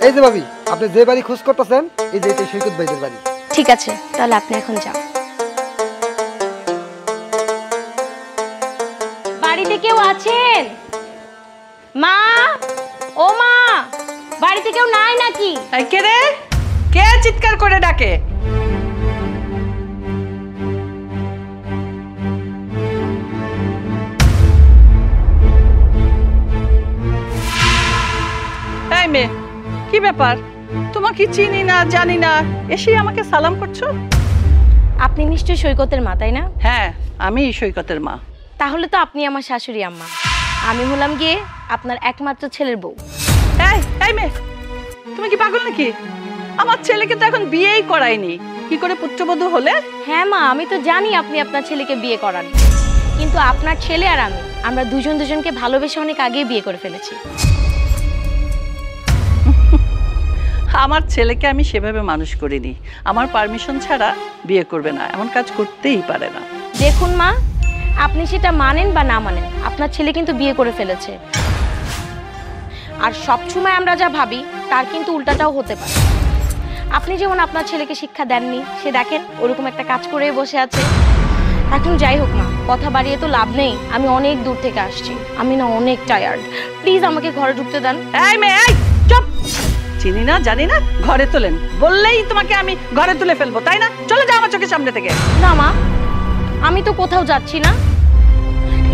এই যে ভাবি, আপনি যে বাড়ি খোঁজ করতেছেন এই যে এটা সৈকত ভাইদের বাড়ি। ঠিক আছে, তাহলে আপনি এখন যান। বাড়িতে কেউ আছেন? মা, ও মা, বাড়িতে কেউ নাই নাকি? কে রে? কে চিৎকার করে ডাকে? এই মেয়ে, কি ব্যাপার? তোমাকে চিনি না জানি না, এসে আমাকে সালাম করছো? আপনি নিশ্চয়ই সৈকতের মা, তাই না? হ্যাঁ, আমি সৈকতের মা। তাহলে তো আপনি আমার শাশুড়ি আম্মা, আমি হলাম গিয়ে আপনার একমাত্র ছেলের বউ। এই মেয়ে, তুমি কি পাগল নাকি? আমার ছেলেকে তো এখন বিয়েই করায়নি, কি করে পুত্রবধূ হলে? হ্যাঁ মা, আমি তো জানি আপনি আপনার ছেলেকে বিয়ে করান, কিন্তু আপনার ছেলে আর আমরা দুজনকে ভালোবেসে অনেক আগেই বিয়ে করে ফেলেছি। আমার ছেলেকে আমি সেভাবে মানুষ করিনি, আমার পারমিশন ছাড়া বিয়ে করবে না, এমন কাজ করতেই পারে না। দেখুন মা, আপনি সেটা মানেন বা না মানেন, আপনার ছেলে কিন্তু বিয়ে করে ফেলেছে। আর সবসময় আমরা যা ভাবি তার কিন্তু উল্টাটাও হতে পারে। আপনি যেমন আপনার ছেলেকে শিক্ষা দেননি, সে দেখেন ওরকম একটা কাজ করেই বসে আছে। এখন যাই হোক মা, কথা বাড়িয়ে তো লাভ নেই, আমি অনেক দূর থেকে আসছি, আমি না অনেক টায়ার্ড, প্লিজ আমাকে ঘরে ঢুকতে দেন। এই মেয়ে, এই চুপ! চিনি না জানি না, ঘরে তোলেন বললেই তোমাকে আমি ঘরে তুলে ফেলবো, তাই না? চলে যাও আমার চোখের সামনে থেকে। না মা, আমি তো কোথাও যাচ্ছি না।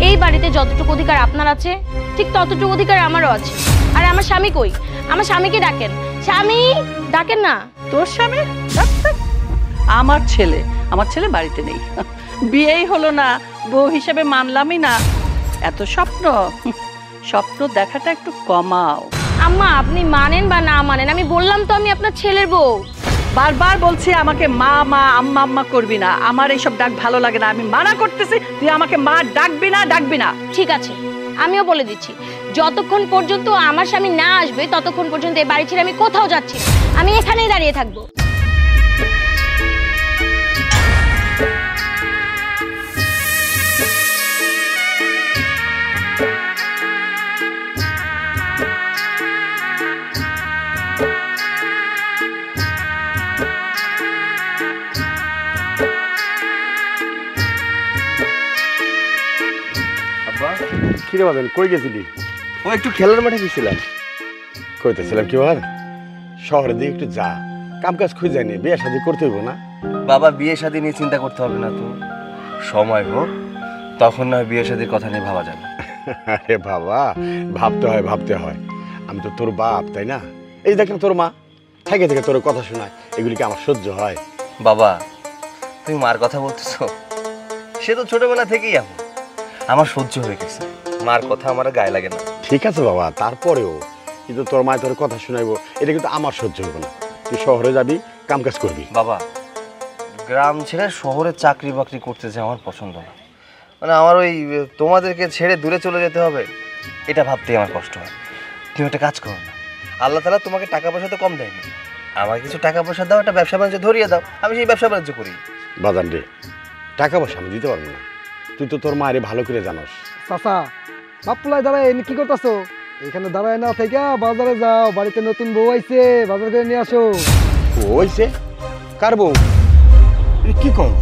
এই বাড়িতে যতটুকু অধিকার আপনার আছে ঠিক ততটুকু অধিকার আমারও আছে। আর আমার স্বামী কই? আমার স্বামীকে ডাকেন, স্বামী ডাকেন না। তোর স্বামী? আমার ছেলে বাড়িতে নেই, বিয়েই হলো না, বউ হিসেবে মানলামই না। এত স্বপ্ন দেখাটা একটু কমাও। আম্মা, আপনি মানেন বা না মানেন, আমি বললাম তো আমি আপনার ছেলের বউ। বারবার বলছি আমাকে মা মা আম্মা আম্মা করবি না, আমার এইসব ডাক ভালো লাগে না, আমি মানা করতেছি, তুই আমাকে মা ডাকবি না। ঠিক আছে, আমিও বলে দিচ্ছি, যতক্ষণ পর্যন্ত আমার স্বামী না আসবে ততক্ষণ পর্যন্ত এই বাড়ি ছেড়ে আমি কোথাও যাচ্ছি না, আমি এখানেই দাঁড়িয়ে থাকবো। কিরে বাবেন, কই গেছিলি? ও একটু খেলার মাঠে গেছিলাম। কইতেছিলাম কি আর শহরের দিকে একটু যা, কাম কাজ খুঁজে যায়নি, বিয়ে শাদী করতে হইব না? বাবা, বিয়ে শাদী নিয়ে চিন্তা করতে হবে না তো, সময় হোক তখন না বিয়ে শাদীর কথা নিয়ে ভাবা যাবে। আরে বাবা, ভাবতে হয়। আমি তো তোর বাপ, তাই না? এই দেখেন তোর মা থেকে তোর কথা শোনায়, এগুলি কি আমার সহ্য হয়? বাবা, তুমি মার কথা বলতেছো, সে তো ছোটবেলা থেকেই আমার সহ্য হয়ে গেছে, মার কথা আমার গায়ে লাগে না। ঠিক আছে বাবা, তারপরেও কিন্তু তোর মায়ের তোর কথা শোনাইবো, এটা কিন্তু আমার সহ্য হবে না। তুই শহরে যাবি, কাম কাজ করবি। বাবা, গ্রাম ছেড়ে শহরে চাকরি বাকরি করতে যে আমার পছন্দ না, মানে আমার ওই তোমাদেরকে ছেড়ে দূরে চলে যেতে হবে, এটা ভাবতেই আমার কষ্ট হয়। তুমি একটা কাজ করো না, আল্লাহ তাআলা তোমাকে টাকা পয়সা তো কম দেয়নি, আমাকে কিছু টাকা পয়সা দাও, একটা ব্যবসা বাণিজ্য ধরিয়ে দাও, আমি সেই ব্যবসা বাণিজ্য করি। বাজান রে, টাকা পয়সা আমি দিতে পারবো না, তুই তো তোর মায়ের ভালো করে জানোস। চাচা, বাপুলাই দাঁড়ায় এমনি কি করতেছো? এখানে দাঁড়ায় না থেকে বাজারে যাও, বাড়িতে নতুন বউ আইছে, বাজার করে নিয়ে আসো। ওইছে কার বউ? কি কম?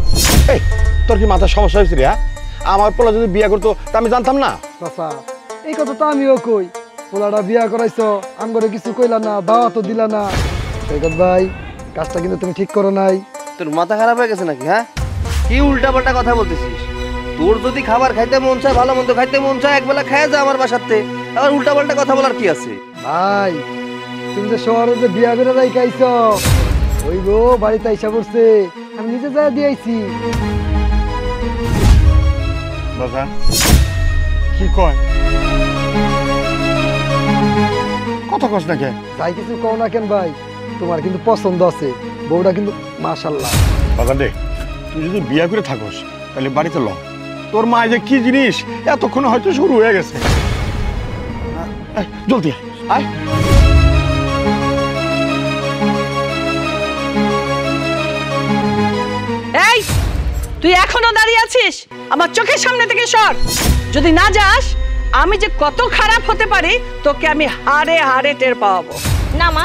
এই তোর কি মাথার সমস্যা হয়েছে রে? আমার পোলা যদি বিয়ে করতো তা আমি জানতাম না? চাচা, এই কথা তো আমিও কই, পোলাটা বিয়া করাইছো, আমগরে কিছু কইলা না, দাওয়া তো দিলা না। সৈকত ভাই, কাজটা কিন্তু তুমি ঠিক করো নাই। তোর মাথা খারাপ হয়ে গেছে নাকি? হ্যাঁ, কি উল্টাপাল্টা কথা বলতেছিস? তোর যদি খাবার খাইতে মন চায়, ভালো মন্দ খাইতে মন চায়, একবেলা খায় যা আমার বাসাতে, আবার উল্টাপাল্টা কথা বলার কি আছে? ভাই, তুমি যে শহরে যে বিয়া করে রাইখাইছ, ওই গো বাড়িতে আইসা পড়ছে, আমি নিজে যা দিয়ে আইছি। বাজান কি কয়? কথা কস না কে? যাই কিছু কও না কেন ভাই, তোমার কিন্তু পছন্দ আছে, বউটা কিন্তু মাশাআল্লাহ। বাজান রে, তুই যদি বিয়ে করে থাকস তাহলে বাড়িতে ল, তোর মা যে কি জিনিস এতক্ষণ হয়তো শুরু হয়ে গেছে। জলদি আয়। এই, তুই এখনো দাঁড়িয়ে আছিস? আমার চোখের সামনে থেকে সর, যদি না যাস আমি যে কত খারাপ হতে পারি তোকে আমি হাড়ে হাড়ে টের পাবো। না মা,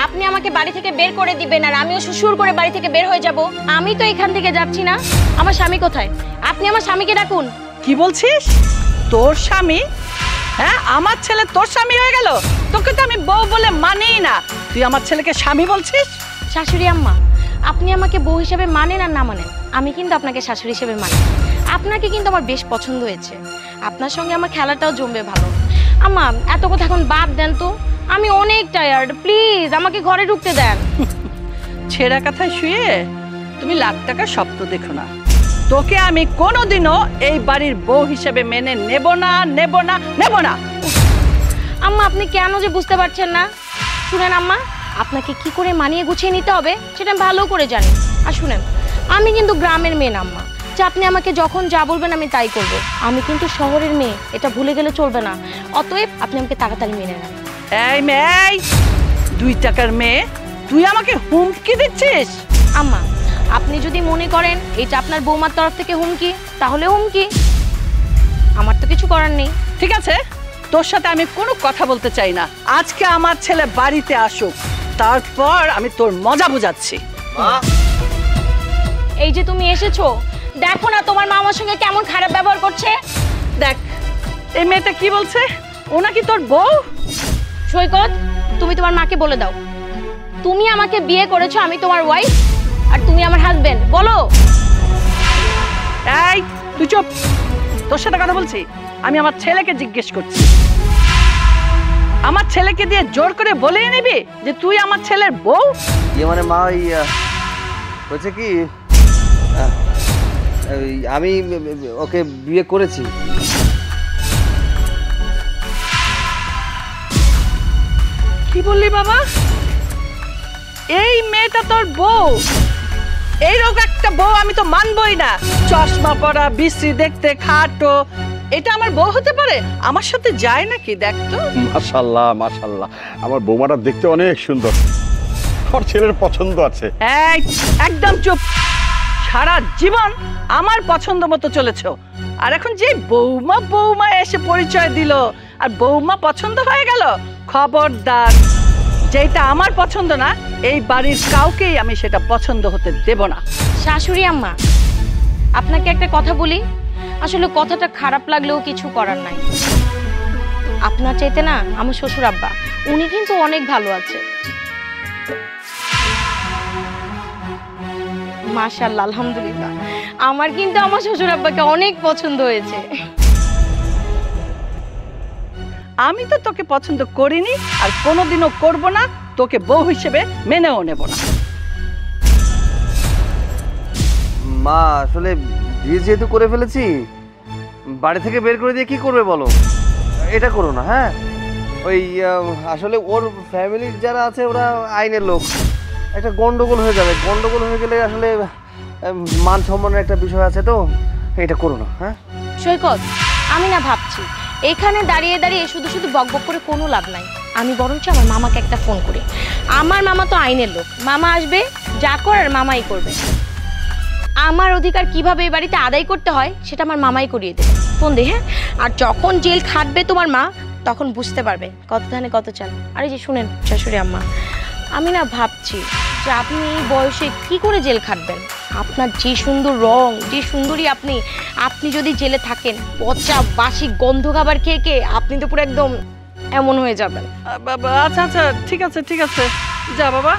আপনি আমাকে বাড়ি থেকে বের করে দিবেন আর আমিও সুসুর করে বাড়ি থেকে বের হয়ে যাব? আমি তো এখান থেকে যাচ্ছি না। আমার স্বামী কোথায়? আপনি আমার স্বামীকে ডাকুন। কি বলছিস? তোর স্বামী? হ্যাঁ, আমার ছেলে তোর স্বামী হয়ে গেল? তোকে তো আমি বউ বলে মানিই না, তুই আমার ছেলেকে স্বামী বলছিস? শাশুড়ি আম্মা, আপনি আমাকে বউ হিসেবে মানেন আর না মানেন, আমি কিন্তু আপনাকে শাশুড়ি হিসেবে মানি। আপনাকে কিন্তু আমার বেশ পছন্দ হয়েছে, আপনার সঙ্গে আমার খেলাটাও জমবে ভালো। আম্মা, এত কথা এখন বাদ দেন তো, আমি অনেক টায়ার্ড, প্লিজ আমাকে ঘরে ঢুকতে দেন। ছেঁড়া কাঁথায় শুয়ে তুমি লাখ টাকার স্বপ্ন দেখো না। তোকে আমি কোনোদিনও এই বাড়ির বউ হিসেবে মেনে নেব না, নেব না, নেব না। আম্মা, আপনি কেন যে বুঝতে পারছেন না? শুনেন আম্মা, আপনাকে কি করে মানিয়ে গুছিয়ে নিতে হবে সেটা আমি ভালো করে জানি। আর শুনেন, আমি কিন্তু গ্রামের মেয়ে না আম্মা, যে আপনি আমাকে যখন যা বলবেন আমি তাই করব। আমি কিন্তু শহরের মেয়ে, এটা ভুলে গেলে চলবে না। অতএব আপনি আমাকে তাড়াতাড়ি মেনে নেন। এই মেয়ে, 2 টাকার মেয়ে, তুই আমাকে হুমকি দিচ্ছিস? আম্মা, আপনি যদি মনে করেন এটা আপনার বৌমার তরফ থেকে হুমকি, তাহলে হুমকি, আমার তো কিছু করার নেই। ঠিক আছে, তোর সাথে আমি কোনো কথা বলতে চাই না। আজকে আমার ছেলে বাড়িতে আসুক, তারপর আমি তোর মজা বুঝাচ্ছি। এই যে তুমি এসেছো, দেখো না তোমার মা আমার সঙ্গে কেমন খারাপ ব্যবহার করছে। দেখ, এই মেয়েটা কি বলছে, ও নাকি তোর বউ। সৈকত, তুমি তোমার মাকে বলে দাও তুমি আমাকে বিয়ে করেছো, আমি তোমার ওয়াইফ, আর তুমি আমার হাজবেন্ড। বলো। এই তুই চুপ, তোর সাথে কথা বলছি। আমি আমার ছেলেকে জিজ্ঞেস করছি, আমার ছেলেকে দিয়ে জোর করে বলে নিবি যে তুই আমার ছেলের বউ? ইয়ে মানে মা, ওই হচ্ছে কি, আমি ওকে বিয়ে করেছি। কি বললি বাবা? এই মেয়েটা তোর বউ? এইরকম একটা বউ আমি তো মানবই না। চশমা পরা, বিশ্রী দেখতে, খাটো, এটা আমার বউ হতে পারে? আমার সাথে যায় নাকি? দেখ তো। মাশাআল্লাহ মাশাআল্লাহ, আমার বৌমাটা দেখতে অনেক সুন্দর, আমার ছেলের পছন্দ আছে। এই একদম চুপ, সারা জীবন আমার পছন্দ মতো চলেছো, আর এখন যে বৌমা বৌমা এসে পরিচয় দিল আর বৌমা পছন্দ হয়ে গেল, খবরদার, যেটা আমার পছন্দ না এই বাড়ির কাউকেই আমি সেটা পছন্দ হতে দেব না। শাশুড়ি আম্মা, আপনাকে একটা কথা বলি, আসলে কথাটা খারাপ লাগলেও কিছু করার নাই। আপনার চাইতে না আমার শ্বশুর আব্বা, উনি কিন্তু অনেক ভালো আছে। মাশাআল্লাহ, আলহামদুলিল্লাহ, আমার কিন্তু আমার শ্বশুর আব্বাকে অনেক পছন্দ হয়েছে। আমি তো তোকে পছন্দ করিনি আর কোনোদিনও করব না, তোকে বউ হিসেবে মেনেও নেব না। মা, আসলে বিয়ে যেহেতু করে ফেলেছি, বাড়ি থেকে বের করে দিয়ে কি করবে বলো? এটা করো না। হ্যাঁ, ওই আসলে ওর ফ্যামিলির যারা আছে ওরা আইনের লোক, একটা গন্ডগোল হয়ে যাবে। গন্ডগোল হয়ে গেলে আসলে মান সম্মানের একটা বিষয় আছে, তো এটা করো না। হ্যাঁ সৈকত, আমি না ভাবছি এখানে দাঁড়িয়ে দাঁড়িয়ে শুধু শুধু বকবক করে কোনো লাভ নাই। আমি বরঞ্চ আমার মামাকে একটা ফোন করি। আমার মামা তো আইনের লোক, মামা আসবে, যা করার মামাই করবে। আমার অধিকার কিভাবে এই বাড়িতে আদায় করতে হয় সেটা আমার মামাই করিয়ে দেবে। ফোন দে। হ্যাঁ, আর যখন জেল খাটবে তোমার মা, তখন বুঝতে পারবে কত ধানে কত চাল। আরে যে শুনেন শাশুড়ি আম্মা, আমি না ভাবছি যে আপনি এই বয়সে কি করে জেল খাটবেন। আপনার যে সুন্দর রং, যে সুন্দরী আপনি, আপনি যদি জেলে থাকেন পচা বাসি গন্ধ খাবার খেয়ে খেয়ে আপনি তো পুরো একদম এমন হয়ে যাবেন। আচ্ছা আচ্ছা, ঠিক আছে ঠিক আছে, যা বাবা,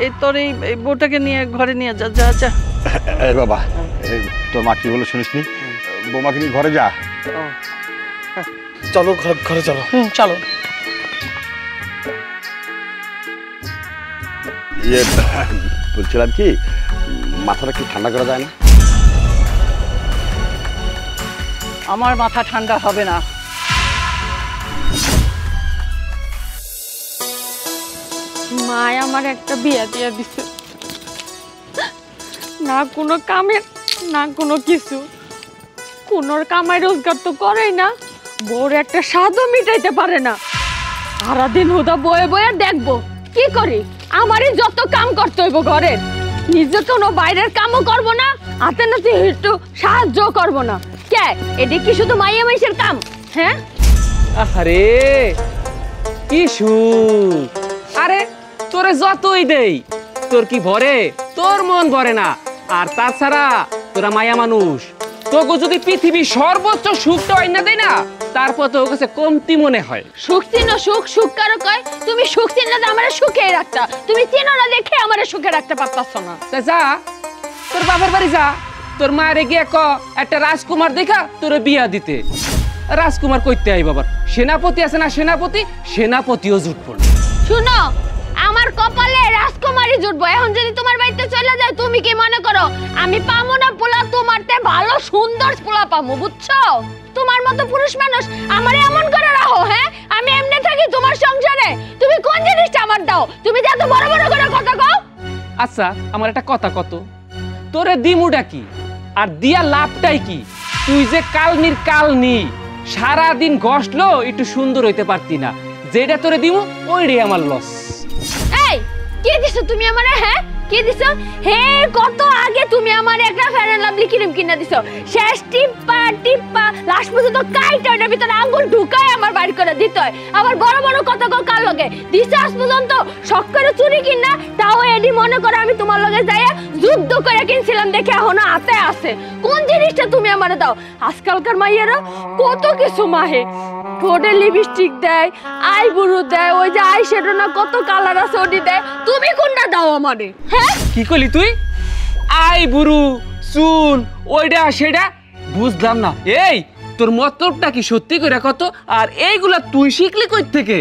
এই তোর এই বউটাকে নিয়ে ঘরে নিয়ে যা। যা যা। এই বাবা, তোর মা কি বলে শুনিসনি? বৌমাকে নিয়ে ঘরে যা। চলো ঘরে চলো। চলো। ইয়ে বলছিলাম কি, মাথাটা কি ঠান্ডা করা যায় না? আমার মাথা ঠান্ডা হবে না। মায় আমার একটা বিয়া দিয়া দিছে, না কোনো কামের না কোনো কিছু, কোনোর কামাই রোজগার তো করেই না, বউর একটা স্বাদও মিটাইতে পারে না। সারাদিন হুদা বয়ে বয়ে দেখবো কি করি। আমারই যত কাম করতে হইব ঘরের, নিজে কোনো বাইরের কামও করব না, হাতে নাতে একটু সাহায্য করব না। কে এটি কি শুধু মাইয়া মাইসের কাম? হ্যাঁ, আরে কি সুর! আরে তোরে যতই দেই তোর কি ভরে? তোর মন ভরে না। আর তাছাড়া তোরা মায়া মানুষ, তোকে যদি পৃথিবীর সর্বোচ্চ সুখটা আইনা দেয় না, তারপর তোর কাছে কমতি মনে হয়। সুখ চিনো, সুখ সুখ কারো কয়? তুমি সুখ চিনলে তো আমার সুখে রাখতা, তুমি চিনো না দেখে আমার সুখে রাখতে পারতাছ না। তা যা তোর বাপের বাড়ি যা, তোর মায়ের গিয়ে ক একটা রাজকুমার দেখা তোর বিয়া দিতে। রাজকুমার কইতে আই বাবার, সেনাপতি আছে না সেনাপতি, সেনাপতিও জুট পড়ল। শুনো, আমার কপালে রাজকুমারী জুটবো। এখন যদি তোমার বাড়িতে চলে যায়, তুমি কি মনে করো আমি পামো না পোলা? তোমারতে ভালো সুন্দর পোলা পামো, বুঝছো? তোমার মতো পুরুষ মানুষ আমারে এমন করে রাখো। হ্যাঁ, আমি এমনি থাকি তোমার সংসারে, তুমি কোন জিনিসটা আমার দাও? তুমি যে এত বড় বড় করে কথা কও। আচ্ছা আমার একটা কথা কত, তোরে দিমুটা কি আর দিয়া লাভটাই কি? তুই যে কালনির কালনি, সারাদিন গসলো একটু সুন্দর হইতে পারতি না, যেটা তোরে দিমু ওইটাই আমার লস। এই কি দিছো তুমি আমারে? হ্যাঁ কি দিছো? হে কত আগে তুমি আমারে একটা ফেয়ার এন্ড লাভলি ক্রিম কিনে দিছো, শেষ টিপ্পা টিপ্পা লাস্ট পর্যন্ত কাইটা ওটার ভিতরে আঙ্গুল ঢুকায় আমার বাড়ি করে দিতে হয়। আবার বড় বড় কথা কও কার লগে দিছো আজ পর্যন্ত? শখ করে চুরি কিনা তাও এডি মনে করে আমি তোমার লগে যাইয়া যুদ্ধ করে কিনছিলাম দেখে এখনো হাতে আছে। কোন জিনিসটা তুমি আমারে দাও? আজকালকার মাইয়ারা কত কিছু মাহে, ঠোঁটে লিপস্টিক দেয়, আইব্রু দেয়, ওই যে আই শ্যাডো না কত কালার আছে ওটি দেয়, তুমি কোনটা দাও আমারে? হ্যাঁ কি করলি তুই? আই বুড়ু চুল ওইটা সেটা বুঝলাম না। এই তোর মতলবটা কি সত্যি করে কত? আর এইগুলা তুই শিখলি কই থেকে?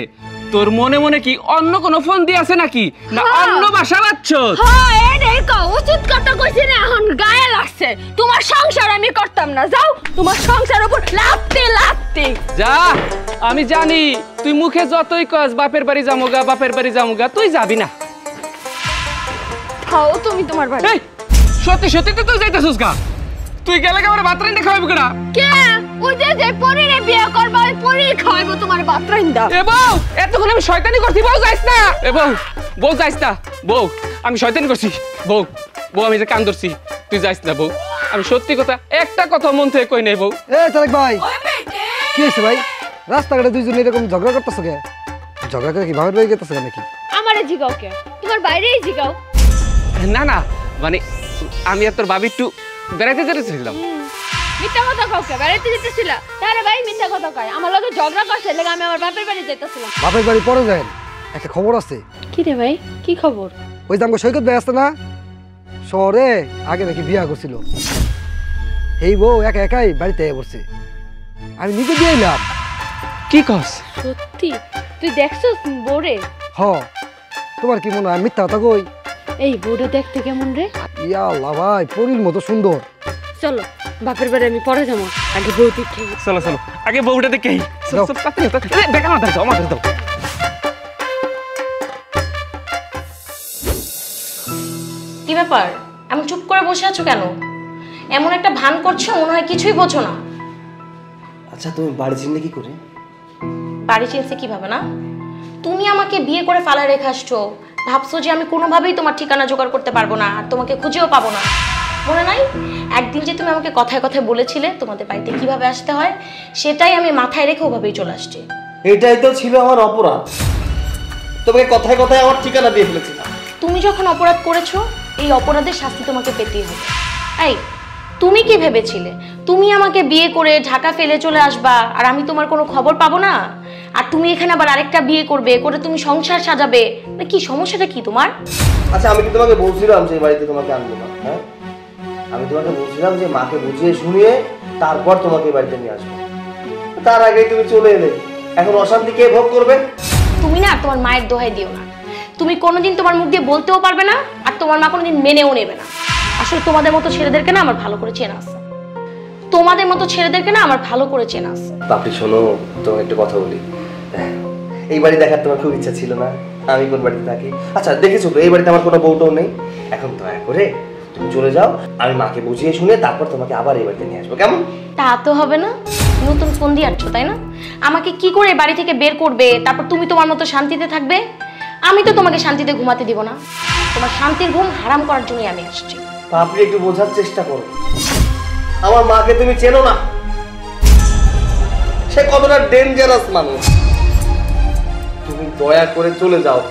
তোর মনে মনে কি অন্য কোনো ফোন দিয়ে আছে নাকি, না অন্য বাসা বাচ্চস? হ্যাঁ এই দেখো উচিত কথা কইছি না, এখন গায়ে লাগছে। তোমার সংসার আমি করতাম না, যাও তোমার সংসার উপর লাগতে লাগতে। যা, আমি জানি তুই মুখে যতই কস বাপের বাড়ি যামুগা বাপের বাড়ি যামুগা, তুই যাবি না। খাও তুমি তোমার বাড়ি। এই সত্যি সত্যি তুই যাইতাছিস গা? তুই গেলে কেমন ভাত রাইন্দা খাওয়াবি কেডা? কে? ওই যে পরীরে বিয়ে করবা, ওই পরী খাওয়াবো তোমার ভাত রাইন্দা। এ বউ, এতক্ষণ আমি শয়তানি করছি, বউ যাইস না। এ বউ, বউ যাইস না। বউ আমি শয়তানি করছি। বউ বউ আমি যে কান ধরছি, তুই যাইস না বউ। আমি সত্যি কথা একটা কথা মন থেকে কই নাই বউ। এ তারেক ভাই, কি হয়েছে ভাই? রাস্তাঘাটে দুইজন এরকম ঝগড়া করতেছো কে? ঝগড়া করে কি বাপের বাড়ি গেতেছো নাকি? আমারে জিগাও কে? তোমার বাইরেই জিগাও। না না মানে আমি আর তোর বাবি একটু বেড়াইতে যেতেছিলাম। মিথ্যা কথা কও কে? বেড়াইতে যেতেছিলা? তারে ভাই মিথ্যা কথা কয়, আমার লগে ঝগড়া করছে লাগা আমি আমার বাপের বাড়ি যাইতাছিলাম। বাপের বাড়ি পরে যায়, একটা খবর আছে। কি রে ভাই, কি খবর? ওই যে আমাকে সৈকত ভাই আসছে না, শহরে আগে নাকি বিয়া করছিল। এই বউ একা একাই বাড়িতে পড়ছে, আমি নিজে দিয়ে এলাম। কি কস? সত্যি? তুই দেখছস বউরে? হ, তোমার কি মনে হয় মিথ্যা কথা কই? এই বউরে দেখতে কেমন রে? ইয়া আল্লাহ ভাই, পরীর মতো সুন্দর। চলো বাপের বাড়ি আমি পরে যাবো, আগে বউ দেখে। চলো চলো আগে বউটা দেখেই। যাও। দেখা মাথা দাও, মাথা দাও। কি ব্যাপার, আমি চুপ করে বসে আছো কেন? এমন একটা ভান করছো মনে হয় কিছুই বোঝো না। আচ্ছা তুমি বাড়ি চিনলে কি করে? বাড়ি চিনছে কিভাবে না? তুমি আমাকে বিয়ে করে ফালায় রেখে আসছো, ভাবছো যে আমি কোনোভাবেই তোমার ঠিকানা জোগাড় করতে পারবো না আর তোমাকে খুঁজেও পাবো না। মনে নাই একদিন যে তুমি আমাকে কথায় কথায় বলেছিলে তোমাদের বাড়িতে কিভাবে আসতে হয়, সেটাই আমি মাথায় রেখে ওভাবেই চলে আসছি। এটাই তো ছিল আমার অপরাধ, তোমাকে কথায় কথায় আমার ঠিকানা দিয়ে ফেলেছিলাম। তুমি যখন অপরাধ করেছো এই অপরাধের শাস্তি তোমাকে পেতেই হবে। এই তুমি কি ভেবেছিলে তুমি আমাকে বিয়ে করে ঢাকা ফেলে চলে আসবা আর আমি তোমার কোনো খবর পাবো না? আর তুমি এখানে আবার আরেকটা বিয়ে করবে, করে তুমি সংসার সাজাবে, মানে কি সমস্যাটা কি তোমার? আচ্ছা আমি কি তোমাকে বলছিলাম যে বাড়িতে তোমাকে আনবো না? হ্যাঁ, আমি তোমাকে বলছিলাম যে মাকে বুঝিয়ে শুনিয়ে তারপর তোমাকে বাড়িতে নিয়ে আসবো, তার আগে তুমি চলে এলে। এখন অশান্তি কে ভোগ করবে? তুমি না তোমার মায়ের দোহাই দিও না, তুমি কোনোদিন তোমার মুখ দিয়ে বলতেও পারবে না আর তোমার মা কোনোদিন মেনেও নেবে না। আসলে তোমাদের মতো ছেলেদেরকে না আমার ভালো করে চেনা আছে, তোমাদের মতো ছেলেদেরকে না আমার ভালো করে চেনা আছে। বাপি শোনো, তোমাকে একটা কথা বলি। এই বাড়ি দেখার তোমার খুব ইচ্ছা ছিল না? আমি কোন বাড়িতে থাকি? আচ্ছা দেখেছো তো, এই বাড়িতে আমার কোনো বউটাও নেই। এখন দয়া করে তুমি চলে যাও, আমি মাকে বুঝিয়ে শুনে তারপর তোমাকে আবার এই বাড়িতে নিয়ে আসবো, কেমন? তা তো হবে না, নতুন ফোন দিয়ে আসছো তাই না? আমাকে কি করে বাড়ি থেকে বের করবে, তারপর তুমি তোমার মতো শান্তিতে থাকবে? আমি তো তোমাকে শান্তিতে ঘুমাতে দিব না, তোমার শান্তির ঘুম হারাম করার জন্যই আমি আসছি। আপনি একটু বোঝার চেষ্টা করো, আমার মাকে তুমি চেনো না, সে কতটা ডেঞ্জারাস মানুষ। তুমি দয়া করে চলে যাও,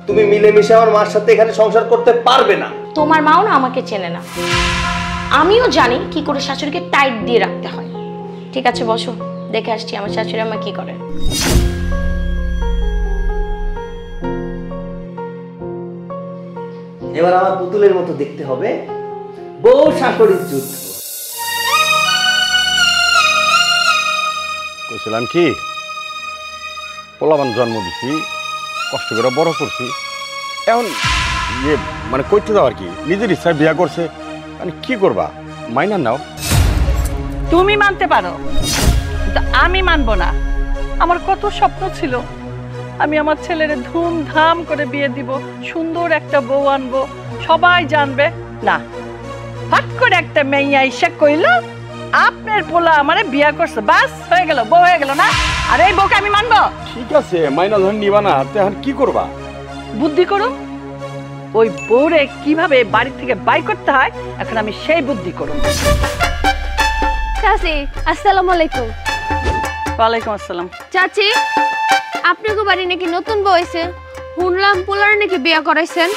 তুমি মিলেমিশে আমার মার সাথে এখানে সংসার করতে পারবে না। তোমার মাও না আমাকে চেনে না, আমিও জানি কি করে শাশুড়িকে টাইট দিয়ে রাখতে হয়। ঠিক আছে বসো, দেখে আসছি আমার শাশুড়ি আমা কি করে। এবার আমার পুতুলের মতো দেখতে হবে বউ শাশুড়ির যুদ্ধ। কইছিলাম কি, পোলাবান জন্ম দিছি, কষ্ট করে বড় করছি, এখন ইয়ে মানে করতে দাও আর কি, নিজের ইচ্ছায় বিয়া করছে, মানে কি করবা, মাইনা নাও। তুমি মানতে পারো, কিন্তু আমি মানবো না। আমার কত স্বপ্ন ছিল, আমি আমার ছেলের ধুমধাম করে বিয়ে দিব, সুন্দর একটা বউ আনবো, সবাই জানবে। না, হট করে একটা মেয়ে আইসা কইল আপনার পোলা আমারে বিয়া করছে, বাস হয়ে গেল, বউ হয়ে গেল না? আর এই বউকে আমি মানবো? ঠিক আছে, মাইনা ধর নিবা না, এখন কি করবা? বুদ্ধি করুন, ওই বউরে কিভাবে বাড়ি থেকে বাই করতে হয় এখন আমি সেই বুদ্ধি করুন। চাচি আসসালামু আলাইকুম। ওয়ালাইকুম আসসালাম। চাচি, আপনাকে বাড়ি নাকি নতুন বউ হয়েছে, শুনলাম পোলার নাকি বিয়া করাইছেন।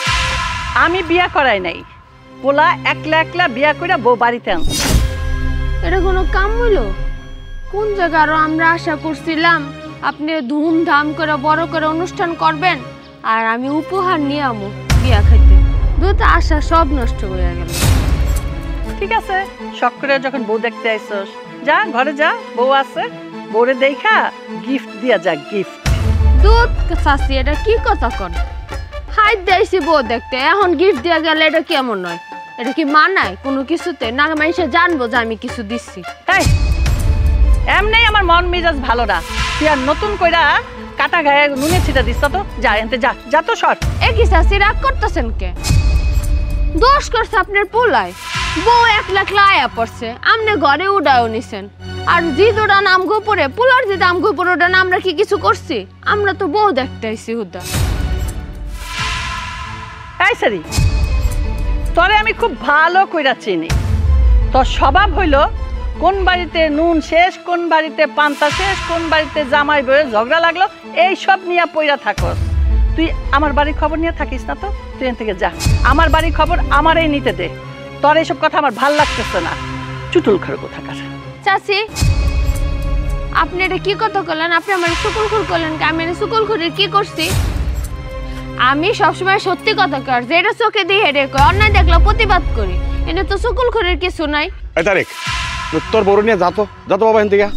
আমি বিয়া করাই নাই, পোলা একলা একলা বিয়া করে বউ বাড়িতে আনছে। এটা কোনো কাম হইল? কোন জায়গা আরো আমরা আশা করছিলাম আপনি ধুমধাম করে বড় করে অনুষ্ঠান করবেন আর আমি উপহার নিয়ে আমু বিয়া খাইতে, দুটো আশা সব নষ্ট হয়ে গেল। ঠিক আছে, শখ করে যখন বউ দেখতে আইছস, যা ঘরে যা, বউ আছে, বউরে দেখা গিফট দিয়া যা, গিফট। দুধ চাচি, এটা কি কথা কন? হাইট দিয়েছি বউ দেখতে, এখন গিফট দিয়া গেলে এটা কেমন নয়? এটা কি মানায় কোনো কিছুতে? না মানুষে জানবো যে আমি কিছু দিচ্ছি। তাই এমনি আমার মন মেজাজ ভালো না, তুই আর নতুন কইরা কাটা গায়ে নুনে ছিটা দিস, তো যা এনতে যা, যা তো শর্ট। এ কি চাচি রাগ করতেছেন কে? দোষ করছে আপনার পোলায়, বউ একলা একলা আয়া পড়ছে, আমনে ঘরে উড়ায়ও নিছেন। আর জিদ ওটা নাম গোপরে, পোলার যে দাম গোপরে ওটা আমরা কি কিছু করছি? আমরা তো বউ দেখতে আইছি হুদা। এই সারি, তোরে আমি খুব ভালো কইরা চিনি। তোর স্বভাব হইল কোন বাড়িতে নুন শেষ, কোন বাড়িতে পান্তা শেষ, কোন বাড়িতে জামাই বয়ে ঝগড়া লাগলো, এই সব নিয়ে পইরা থাকস। তুই আমার বাড়ির খবর নিয়ে থাকিস না তো, তুই এখান থেকে যা, আমার বাড়ির খবর আমারই নিতে দে। তোর এইসব কথা আমার ভাল লাগতেছে না, চুটুল খড় কোথাকার। চাচি, আপনি এটা কি কথা করলেন? আপনি আমার সুকুলখুর করলেন, আমি সুকুল খুঁড়ির কি করছি? আমি সবসময় সত্যি কথা কর, যেটা চোখে দিয়ে হেঁটে কয়, অন্যায় দেখলে প্রতিবাদ করি, এটা তো সুকুল খুঁড়ির কিছু নাই। এই তারিক, তোর বড় নিয়ে যা তো বাবা এখান থেকে।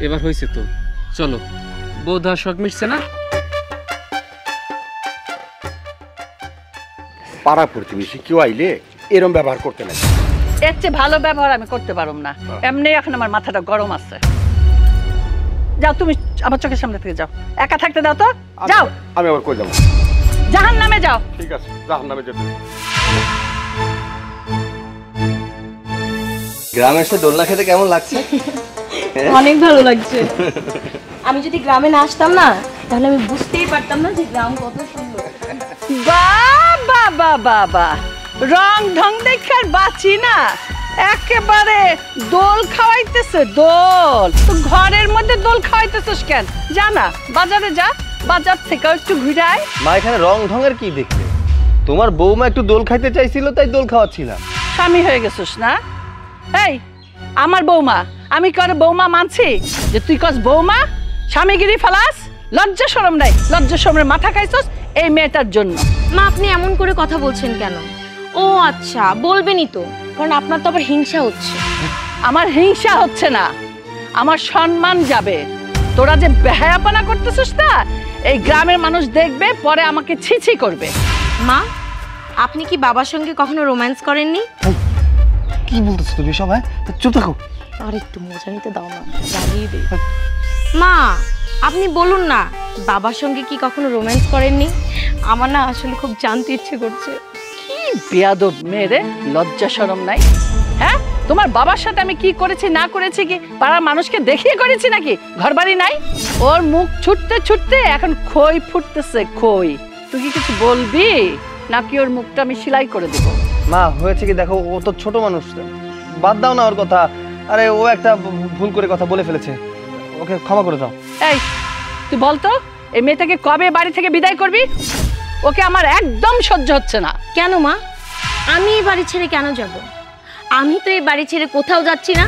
এবার হয়েছে তো, চলো, বউ ধোয়ার শখ মিটছে না? পাড়া প্রতিবেশী কেউ আইলে এরম ব্যবহার করতে নাই। এর চেয়ে ভালো ব্যবহার আমি করতে পারুম না, এমনি এখন আমার মাথাটা গরম আছে। যাও তুমি আমার চোখের সামনে থেকে যাও, একা থাকতে দাও তো, যাও। আমি আবার কই যাবো? জাহান্নামে যাও। ঠিক আছে, জাহান্নামে যেতে। গ্রামে এসে দোলনা খেতে কেমন লাগছে? অনেক ভালো লাগছে। আমি যদি গ্রামে না আসতাম না, তাহলে আমি বুঝতেই পারতাম না যে গ্রাম কত সুন্দর। বাবা বাবা বা, রং ঢং দেখার বাঁচি না, একেবারে দোল খাওয়াইতেছে, দোল। তো ঘরের মধ্যে দোল খাওয়াইতেছিস কেন? যা না বাজারে যা, বাজার থেকে একটু ঘুরে আয়। মা এখানে রং ঢঙের কি দেখলে? তোমার বৌমা একটু দোল খাইতে চাইছিল তাই দোল খাওয়াচ্ছিলাম। স্বামী হয়ে গেছিস না? এই আমার বৌমা, আমি করে বৌমা মানছি যে তুই কস বৌমা, স্বামীগিরি ফেলাস, লজ্জা শরম নাই, লজ্জা শরমের মাথা খাইছস এই মেয়েটার জন্য। মা, আপনি এমন করে কথা বলছেন কেন? ও আচ্ছা, বলবেনই তো, কারণ আপনার তো আবার হিংসা হচ্ছে। আমার হিংসা হচ্ছে না, আমার সম্মান যাবে। তোরা যে বেহায়াপনা করতেছিস না, এই গ্রামের মানুষ দেখবে, পরে আমাকে ছিছি করবে। মা, আপনি কি বাবার সঙ্গে কখনো রোম্যান্স করেননি? কি বলতেছো তুমি সব? হ্যাঁ, চুপ থাকো। আর একটু মজা নিতে দাও না, জানিয়ে দে। মা, আপনি বলুন না, বাবার সঙ্গে কি কখনো রোম্যান্স করেননি? আমার না আসলে খুব জানতে ইচ্ছে করছে। কি বেয়াদব মেয়েরে, লজ্জা শরম নাই? হ্যাঁ, তোমার বাবার সাথে আমি কি করেছি না করেছি কি পাড়ার মানুষকে দেখিয়ে করেছি নাকি? ঘরবাড়ি নাই? ওর মুখ ছুটতে ছুটতে এখন খই ফুটতেছে, খই। তুই কি কিছু বলবি নাকি ওর মুখটা আমি সেলাই করে দেবো? মা, হয়েছে কি দেখো, ও তো ছোট মানুষ, বাদ দাও না ওর কথা। আরে ও একটা ভুল করে কথা বলে ফেলেছে, ওকে ক্ষমা করে দাও। এই তুই বলতো, এই মেয়েটাকে কবে বাড়ি থেকে বিদায় করবি? ওকে আমার একদম সহ্য হচ্ছে না। কেন মা, আমি এই বাড়ি ছেড়ে কেন যাব? আমি তো এই বাড়ি ছেড়ে কোথাও যাচ্ছি না,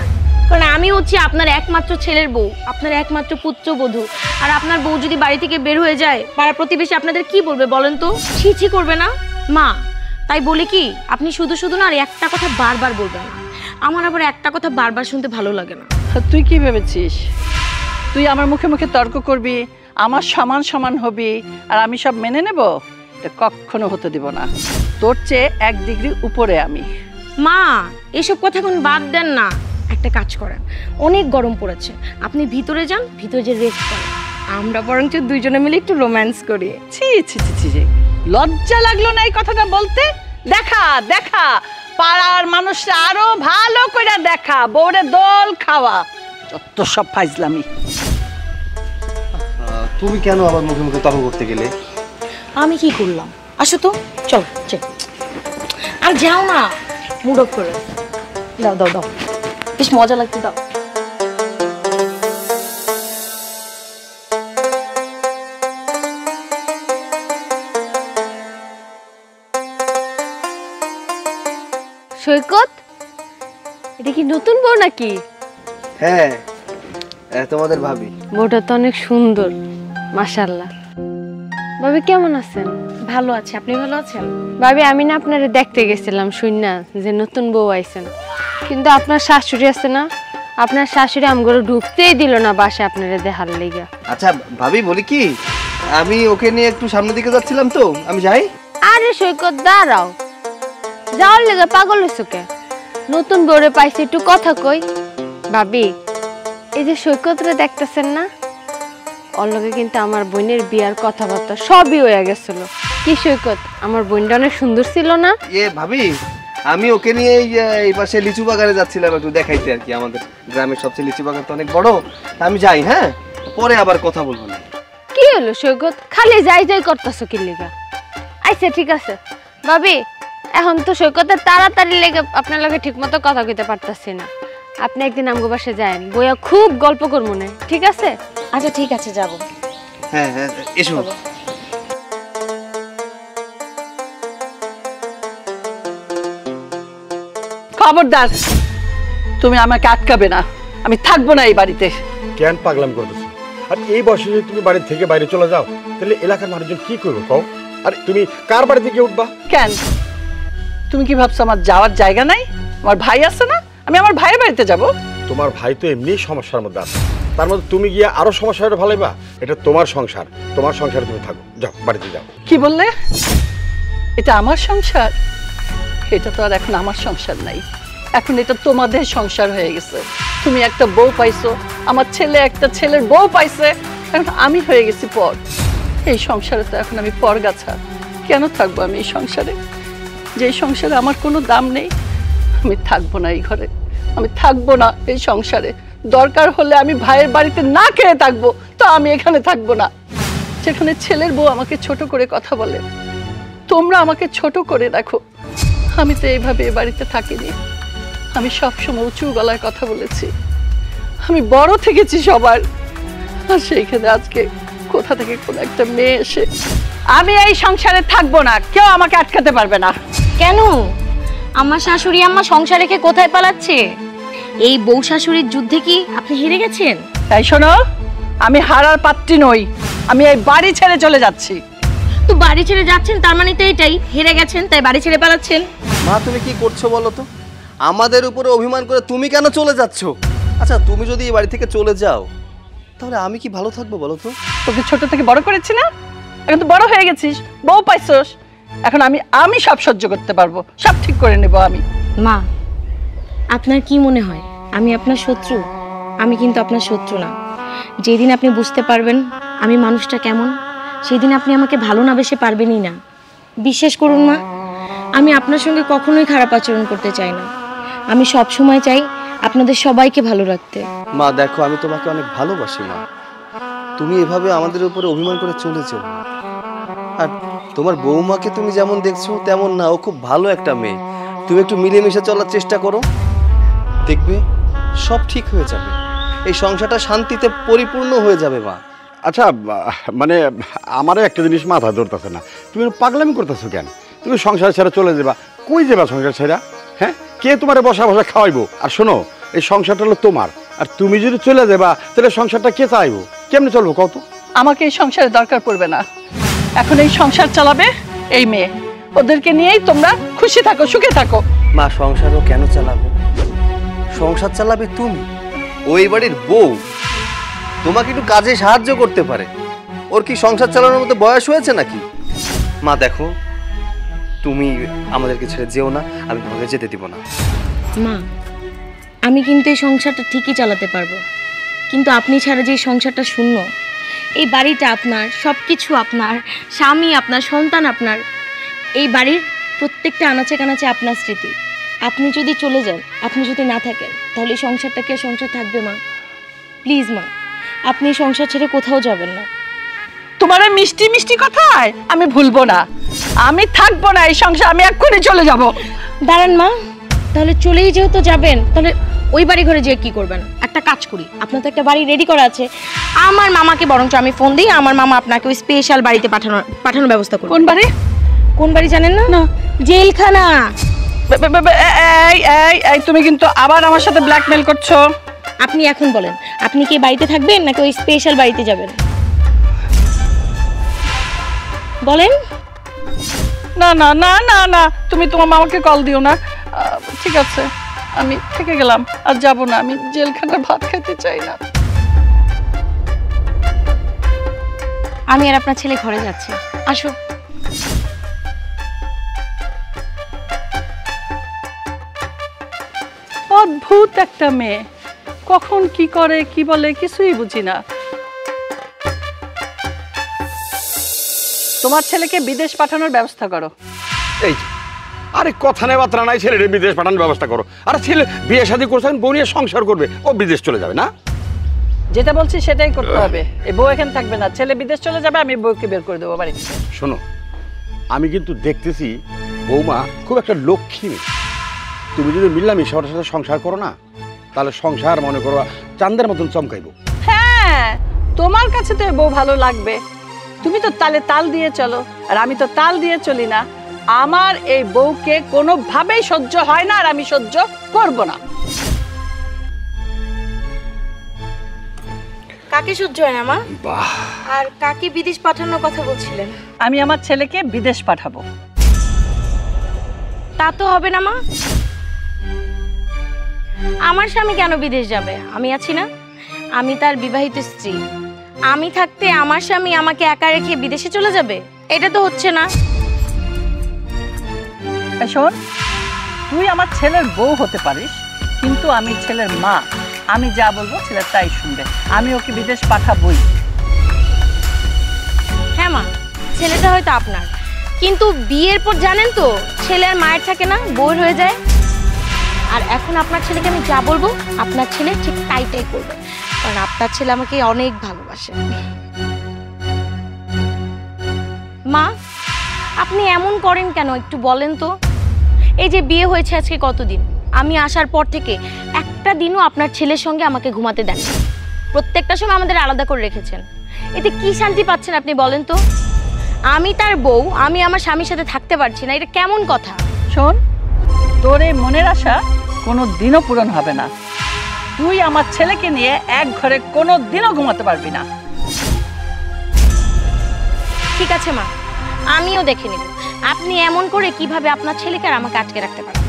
কারণ আমি হচ্ছি আপনার একমাত্র ছেলের বউ, আপনার একমাত্র পুত্রবধূ। আর আপনার বউ যদি বাড়ি থেকে বের হয়ে যায়, পাড়া প্রতিবেশী আপনাদের কি বলবে বলেন তো? ছি করবে না মা? তাই বলি কি, আপনি শুধু শুধু না আর একটা কথা বারবার বলবেন না। আমার আবার একটা কথা বারবার শুনতে ভালো লাগে না। তুই কি ভেবেছিস তুই আমার মুখে মুখে তর্ক করবি, আমার সমান সমান হবি আর আমি সব মেনে নেব? এটা কখনো হতে দিব না। তোর চেয়ে 1 ডিগ্রি উপরে আমি। মা, এসব কথা এখন বাদ দেন না। একটা কাজ করেন, অনেক গরম পড়েছে, আপনি ভিতরে যান, ভিতরে যে রেস্ট করেন, আমরা বরঞ্চ দুইজনে মিলে একটু রোম্যান্স করি। ছি ছি ছি ছি ছি, লজ্জা লাগলো না এই কথাটা বলতে? দেখা দেখা পাড়ার মানুষরা আরো ভালো করে দেখা, বউরে দোল খাওয়া, যত সব ফাইজলামি। তুমি কেন আবার মুখে মুখে তর্ক করতে গেলে? আমি কি করলাম? আসো তো, চল চল। আর যাও না, মুড অফ করে দাও দাও দাও, বেশ মজা লাগছে, দাও। সৈকত, এটা কি নতুন বউ নাকি? হ্যাঁ, তোমাদের ভাবি। বউটা তো অনেক সুন্দর, মাশাআল্লাহ। ভাবি কেমন আছেন? ভালো আছে, আপনি ভালো আছেন? ভাবি, আমি না আপনারে দেখতে গেছিলাম শুননা যে নতুন বউ আইছেন, কিন্তু আপনার শাশুড়ি আছে না, আপনার শাশুড়ি আমগরে ঢুকতেই দিল না বাসায় আপনারে দেখার লেগে। আচ্ছা ভাবি, বলি কি, আমি ওকে নিয়ে একটু সামনের দিকে যাচ্ছিলাম, তো আমি যাই। আরে সৈকত, দাঁড়াও, যাওয়ার লেগে পাগল হইছো কে? নতুন বউরে পাইছি, একটু কথা কই। ভাবি, এই যে সৈকতরে দেখতেছেন না, ওর লগে কিন্তু আমার বোনের বিয়ার কথাবার্তা সবই হয়ে গেছিল। কি সৈকত, আমার বোনটা অনেক সুন্দর ছিল না? ভাবি, আমি ওকে নিয়ে এই পাশে লিচু বাগানে যাচ্ছিলাম একটু দেখাইতে আর কি। আমাদের গ্রামের সবচেয়ে লিচু বাগান তো অনেক বড়। আমি যাই, হ্যাঁ, পরে আবার কথা বলবো না। কি হলো সৈকত, খালি যাই যাই করতেছো কি লিগা? আচ্ছা ঠিক আছে ভাবি, এখন তো সৈকতের তাড়াতাড়ি লেগে আপনার লগে ঠিক মতো কথা কইতে পারতাছি না। আপনি একদিন আমগো বাসায় যায়েন, বইয়া খুব গল্প করবো না, ঠিক আছে? আচ্ছা ঠিক আছে, যাব। হ্যাঁ হ্যাঁ, এসো। খবরদার, তুমি আমাকে আটকাবে না, আমি থাকবো না এই বাড়িতে। কেন পাগলাম করতেছো? আর এই বয়সে যদি তুমি বাড়ি থেকে বাইরে চলে যাও, তাহলে এলাকার মানুষজন কি করবে কও? আর তুমি কার বাড়িতে গিয়ে উঠবা? কেন তুমি কি ভাবছো আমার যাওয়ার জায়গা নাই? আমার ভাই আছে না, আমি আমার ভাইয়ের বাড়িতে যাব। তোমার ভাই তো এমনি সমস্যার মধ্যে আছে, তার মধ্যে তুমি গিয়ে আরো সমস্যা ভালাইবা? এটা তোমার সংসার, তোমার সংসারে তুমি থাকো, যাও বাড়িতে যাও। কি বললে? এটা আমার সংসার? এটা তো আর এখন আমার সংসার নাই, এখন এটা তোমাদের সংসার হয়ে গেছে। তুমি একটা বউ পাইছো, আমার ছেলে একটা ছেলের বউ পাইছে, এখন আমি হয়ে গেছি পর। এই সংসারে তো এখন আমি পরগাছা। কেন থাকবো আমি এই সংসারে? যে সংসারে আমার কোনো দাম নেই। আমি থাকবো না এই ঘরে, আমি থাকবো না এই সংসারে। দরকার হলে আমি ভাইয়ের বাড়িতে না খেয়ে থাকবো, তো আমি এখানে থাকবো না। যেখানে ছেলের বউ আমাকে ছোট করে কথা বলে, তোমরা আমাকে ছোট করে দেখো। আমি তো এইভাবে এ বাড়িতে থাকিনি, আমি সবসময় উঁচু গলায় কথা বলেছি, আমি বড় থেকেছি সবার। আর সেইখানে আজকে কোথা থেকে কোনো একটা মেয়ে এসে, আমি এই সংসারে থাকবো না, কেউ আমাকে আটকাতে পারবে না। কেন? আমার শাশুড়ি আম্মা সংসার রেখে কোথায় পালাচ্ছে? এই বউ শাশুড়ির যুদ্ধে কি আপনি হেরে গেছেন? তাই শোনো, আমি হারার পাত্রী নই, আমি এই বাড়ি ছেড়ে চলে যাচ্ছি। তো বাড়ি ছেড়ে যাচ্ছেন, তার মানে তো এটাই হেরে গেছেন, তাই বাড়ি ছেড়ে পালাচ্ছেন। মা, তুমি কি করছো বলো তো? আমাদের উপরে অভিমান করে তুমি কেন চলে যাচ্ছ? আচ্ছা, তুমি যদি এই বাড়ি থেকে চলে যাও, তাহলে আমি কি ভালো থাকবো বলো তো? তোকে ছোট থেকে বড় করেছি না, এখন তো বড় হয়ে গেছিস, বউ পাইছস, এখন আমি সব সহ্য করতে পারবো, সব ঠিক করে নেব আমি। মা, আপনার কি মনে হয় আমি আপনার শত্রু? আমি কিন্তু আপনার শত্রু না। যেদিন আপনি বুঝতে পারবেন আমি মানুষটা কেমন, সেদিন আপনি আমাকে ভালো না বেসে পারবেনই না। বিশ্বাস করুন মা, আমি আপনার সঙ্গে কখনোই খারাপ আচরণ করতে চাই না। আমি সব সময় চাই আপনাদের সবাইকে ভালো রাখতে। মা দেখো, আমি তোমাকে অনেক ভালোবাসি মা। তুমি এভাবে আমাদের উপরে অভিমান করে চলেছো। আর তোমার বৌমাকে তুমি যেমন দেখছো তেমন না, ও খুব ভালো একটা মেয়ে। তুমি একটু মিলেমিশে চলার চেষ্টা করো, দেখবে সব ঠিক হয়ে যাবে। এই সংসারটা শান্তিতে পরিপূর্ণ হয়ে যাবে মা। আচ্ছা, মানে আমারও একটা জিনিস মাথা ধরতেছে না। তুমি পাগলামি করতেছো কেন? তুমি সংসার ছেড়ে চলে যাবা, কই যাবা সংসার ছেড়া? হ্যাঁ, কে তোমারে বসা বসা খাওয়াইবো? আর শোনো, এই সংসারটা হলো তোমার, আর তুমি যদি চলে যাবা তাহলে সংসারটা কে চাইবো? কেমনে চলবো কত? আমাকে এই সংসারে দরকার পড়বে না। এখন এই সংসার চালাবে এই মেয়ে। ওদেরকে নিয়েই তোমরা খুশি থাকো, সুখে থাকো। মা, সংসারও কেন চালাবো? সংসার চালাবে তুমি, ওই বাড়ির বউ। তোমাকে একটু কাজে সাহায্য করতে পারে। ওর কি সংসার চালানোর মতো বয়স হয়েছে নাকি? মা দেখো, তুমি আমাদেরকে ছেড়ে যেও না, আমি তোমাকে যেতে দিব না। মা, আমি কিন্তু এই সংসারটা ঠিকই চালাতে পারবো, কিন্তু আপনি ছাড়া যে এই সংসারটা শূন্য। এই বাড়িটা আপনার, সব কিছু আপনার, স্বামী আপনার, সন্তান আপনার। এই বাড়ির প্রত্যেকটা আনাচে কানাচে আপনার স্মৃতি। আপনি যদি চলে যান, আপনি যদি না থাকেন, তাহলে এই সংসারটা কি আর সংসার থাকবে? মা প্লিজ মা, আপনি এই সংসার ছেড়ে কোথাও যাবেন না। তোমার এই মিষ্টি মিষ্টি কথায় আমি ভুলবো না। আমি থাকবো না এই সংসার, আমি এক্ষুনি চলে যাব। দাঁড়ান মা, তাহলে চলেই যেহেতু যাবেন, তাহলে ওই বাড়ি ঘরে যেয়ে কি করবেন? একটা কাজ করি, আপনার তো একটা বাড়ি রেডি করা আছে, আমার মামাকে বরঞ্চ আমি ফোন দিই, আমার মামা আপনাকে ওই স্পেশাল বাড়িতে পাঠানোর ব্যবস্থা করবে। কোন বাড়ি? কোন বাড়ি জানেন না? না, জেলখানা। এই তুমি কিন্তু আবার আমার সাথে ব্ল্যাকমেল করছো। আপনি এখন বলেন, আপনি কি বাড়িতে থাকবেন নাকি ওই স্পেশাল বাড়িতে যাবেন? বলেন। না না না না না, তুমি তোমার মামাকে কল দিও না। ঠিক আছে, আমি থেকে গেলাম, আর যাব না। আমি জেলখানার ভাত খেতে চাই না। আমি আর আপনার ছেলে ঘরে যাচ্ছি, আসো। অদ্ভুত একটা মেয়ে, কখন কি করে কি বলে কিছুই বুঝি না। তোমার ছেলেকে বিদেশ পাঠানোর ব্যবস্থা করো। এই যে, আরে কথা নেই বার্তা নাই, ছেলের বিদেশ পাঠানোর ব্যবস্থা করো। আরে ছেলে বিয়ে শাদী করছেন, বউ নিয়ে সংসার করবে, ও বিদেশ চলে যাবে না? যেটা বলছি সেটাই করতে হবে। এই বউ এখানে থাকবে না, ছেলে বিদেশ চলে যাবে, আমি বউকে বের করে দেবো বাড়ি থেকে। শোনো, আমি কিন্তু দেখতেছি বৌমা খুব একটা লক্ষ্মী মেয়ে। তুমি যদি মিল্লামিশা ওর সাথে সংসার করো না, তাহলে সংসার মনে করো চাঁদের মতন চমকাইবো। হ্যাঁ, তোমার কাছে তো বউ ভালো লাগবে, তুমি তো তালে তাল দিয়ে চলো, আর আমি তো তাল দিয়ে চলি না। আমার এই বউকে কোনোভাবেই সহ্য হয় না, আর আমি সহ্য করব না। কাকে সহ্য হয় না মা? বাহ, আর কাকে বিদেশ পাঠানোর কথা বলছিলেন? আমি আমার ছেলেকে বিদেশ পাঠাবো। তা তো হবে না মা, আমার স্বামী কেন বিদেশ যাবে? আমি আছি না, আমি তার বিবাহিত স্ত্রী। আমি থাকতে আমার স্বামী আমাকে একা রেখে বিদেশে চলে যাবে? এটা তো হচ্ছে না। শোন, তুই আমার ছেলের বউ হতে পারিস, কিন্তু আমি ছেলের মা। আমি যা বলবো ছেলে তাই শুনবে। আমি ওকে বিদেশ পাঠাবই। হ্যাঁ মা, ছেলেটা হয়তো আপনার, কিন্তু বিয়ের পর জানেন তো ছেলে আর মায়ের থাকে না, বউয়ের হয়ে যায়। আর এখন আপনার ছেলেকে আমি যা বলবো আপনার ছেলে ঠিক তাইটাই করবে, কারণ আপনার ছেলে আমাকে অনেক ভালোবাসে। মা, আপনি এমন করেন কেন একটু বলেন তো? এই যে বিয়ে হয়েছে আজকে কতদিন, আমি আসার পর থেকে একটা দিনও আপনার ছেলের সঙ্গে আমাকে ঘুমাতে দেন। প্রত্যেকটা সময় আমাদের আলাদা করে রেখেছেন। এতে কি শান্তি পাচ্ছেন আপনি বলেন তো? আমি তার বউ, আমি আমার স্বামীর সাথে থাকতে পারছি না, এটা কেমন কথা? শোন, তোর এই মনের আশা কোনো দিনও পূরণ হবে না। তুই আমার ছেলেকে নিয়ে এক ঘরে কোনো দিনও ঘুমাতে পারবি না। ঠিক আছে মা, আমিও দেখে নিব আপনি এমন করে কিভাবে আপনার ছেলেকে আর আমাকে আটকে রাখতে পারেন।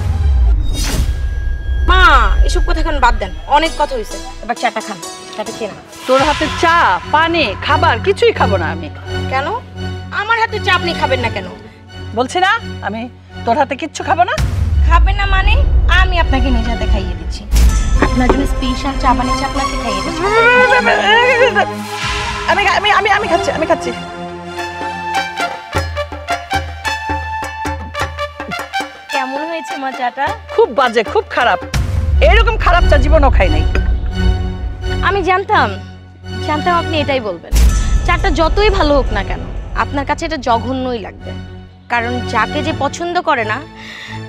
মা, এসব কথা এখন বাদ দেন, অনেক কথা হয়েছে, এবার চাটা খান, চাটা খেয়ে না। তোর হাতে চা, পানি, খাবার কিছুই খাবো না আমি। কেন? আমার হাতে চা আপনি খাবেন না কেন? বলছি না আমি তোর হাতে কিচ্ছু খাবো না। খাবেন না মানে? আমি আপনাকে নিজ হাতে খাইয়ে দিচ্ছি, আপনার জন্য স্পেশাল চা বানিয়েছি, আপনাকে খাইয়ে দিচ্ছি। আমি আমি আমি আমি খাচ্ছি, আমি খাচ্ছি। কেমন হয়েছে মা চাটা? খুব বাজে, খুব খারাপ। এরকম খারাপ চা জীবনও খাই নাই। আমি জানতাম আপনি এটাই বলবেন। চাটা যতই ভালো হোক না কেন, আপনার কাছে এটা জঘন্যই লাগবে, কারণ যাকে যে পছন্দ করে না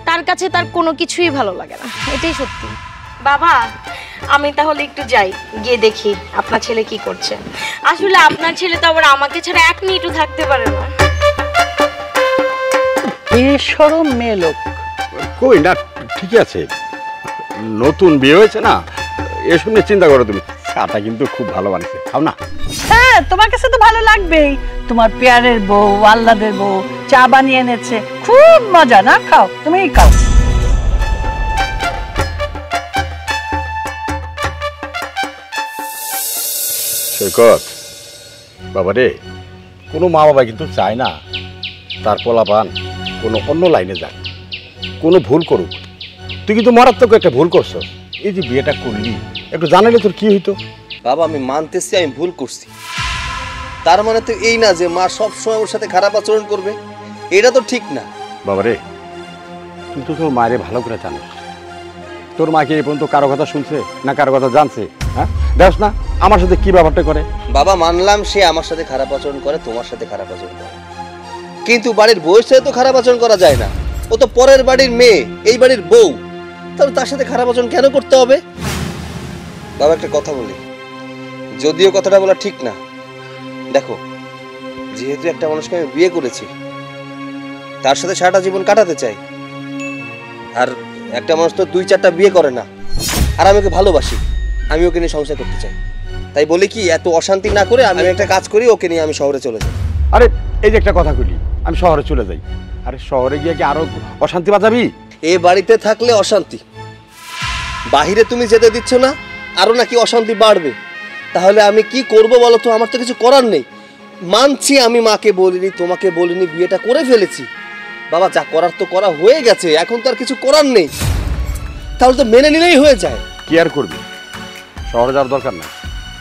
তার কাছে তার কোনো কিছুই ভালো লাগে না, এটাই সত্যি। বাবা, আমি তাহলে একটু যাই, গিয়ে দেখি আপনার ছেলে কি করছে। আসলে আপনার ছেলে তো আবার আমাকে ছাড়া এক মিনিটও থাকতে পারে না। বেশরম মেয়ে লোক। কই না, ঠিকই আছে, নতুন বিয়ে হয়েছে না, এসব নিয়ে চিন্তা করো তুমি। চাটা কিন্তু খুব ভালো বানিয়েছে, খাও না। হ্যাঁ, তোমার কাছে তো ভালো লাগবেই, তোমার পেয়ারের বউ, আল্লাদের বউ চা বানিয়ে এনেছে, খুব মজা। না খাও, তুমিই খাও। সৈকত বাবা রে, কোনো মা বাবা কিন্তু চায় না তার পোলাপান কোনো অন্য লাইনে যাক, কোনো ভুল করুক। তুই কিন্তু মারাত্মক একটা ভুল করছ। এই যে বিয়েটা করলি, একটু জানালে তোর কি হইতো? বাবা আমি মানতেছি আমি ভুল করছি, তার মানে তো এই না যে মা সব সময় ওর সাথে খারাপ আচরণ করবে, এটা তো ঠিক না। বাবা রে, তুই তো তোর মায়ের ভালো করে জানিস। তোর মা কি এই পর্যন্ত কারো কথা শুনছে না কারো কথা জানছে? হ্যাঁ, দেখ না আমার সাথে কি ব্যাপারটা করে। বাবা মানলাম সে আমার সাথে খারাপ আচরণ করে, তোমার সাথে খারাপ আচরণ করে, কিন্তু বাড়ির বউয়ের সাথে তো খারাপ আচরণ করা যায় না। ও তো পরের বাড়ির মেয়ে, এই বাড়ির বউ, তাহলে তার সাথে খারাপ আচরণ কেন করতে হবে? বাবা একটা কথা বলি, যদিও কথাটা বলা ঠিক না, দেখো যেহেতু একটা মানুষকে আমি বিয়ে করেছি, তার সাথে সারাটা জীবন কাটাতে চাই। আর একটা মানুষ তো 2-4টা বিয়ে করে না। আর আমি ওকে ভালোবাসি, আমি ওকে নিয়ে সংসার করতে চাই। তাই বলি কি, এত অশান্তি না করে আমি একটা কাজ করি, ওকে নিয়ে আমি শহরে চলে যাই। আরে এই যে একটা কথা কইলি, আমি শহরে চলে যাই, আরে শহরে গিয়ে কি আরো অশান্তি বাজাবি? এ বাড়িতে থাকলে অশান্তি, বাহিরে তুমি যেতে দিচ্ছ না, আরো নাকি অশান্তি বাড়বে। তাহলে আমি কি করব বলো তো? আমার তো কিছু করার নেই। মানছি আমি মাকে বলিনি, তোমাকে বলিনি, বিয়েটা করে ফেলেছি। বাবা যা করার তো করা হয়ে গেছে, এখন তো আর কিছু করার নেই। তাহলে তো মেনে নিলেই হয়ে যায়। কি আর করবি, শহরে যাওয়ার দরকার নাই,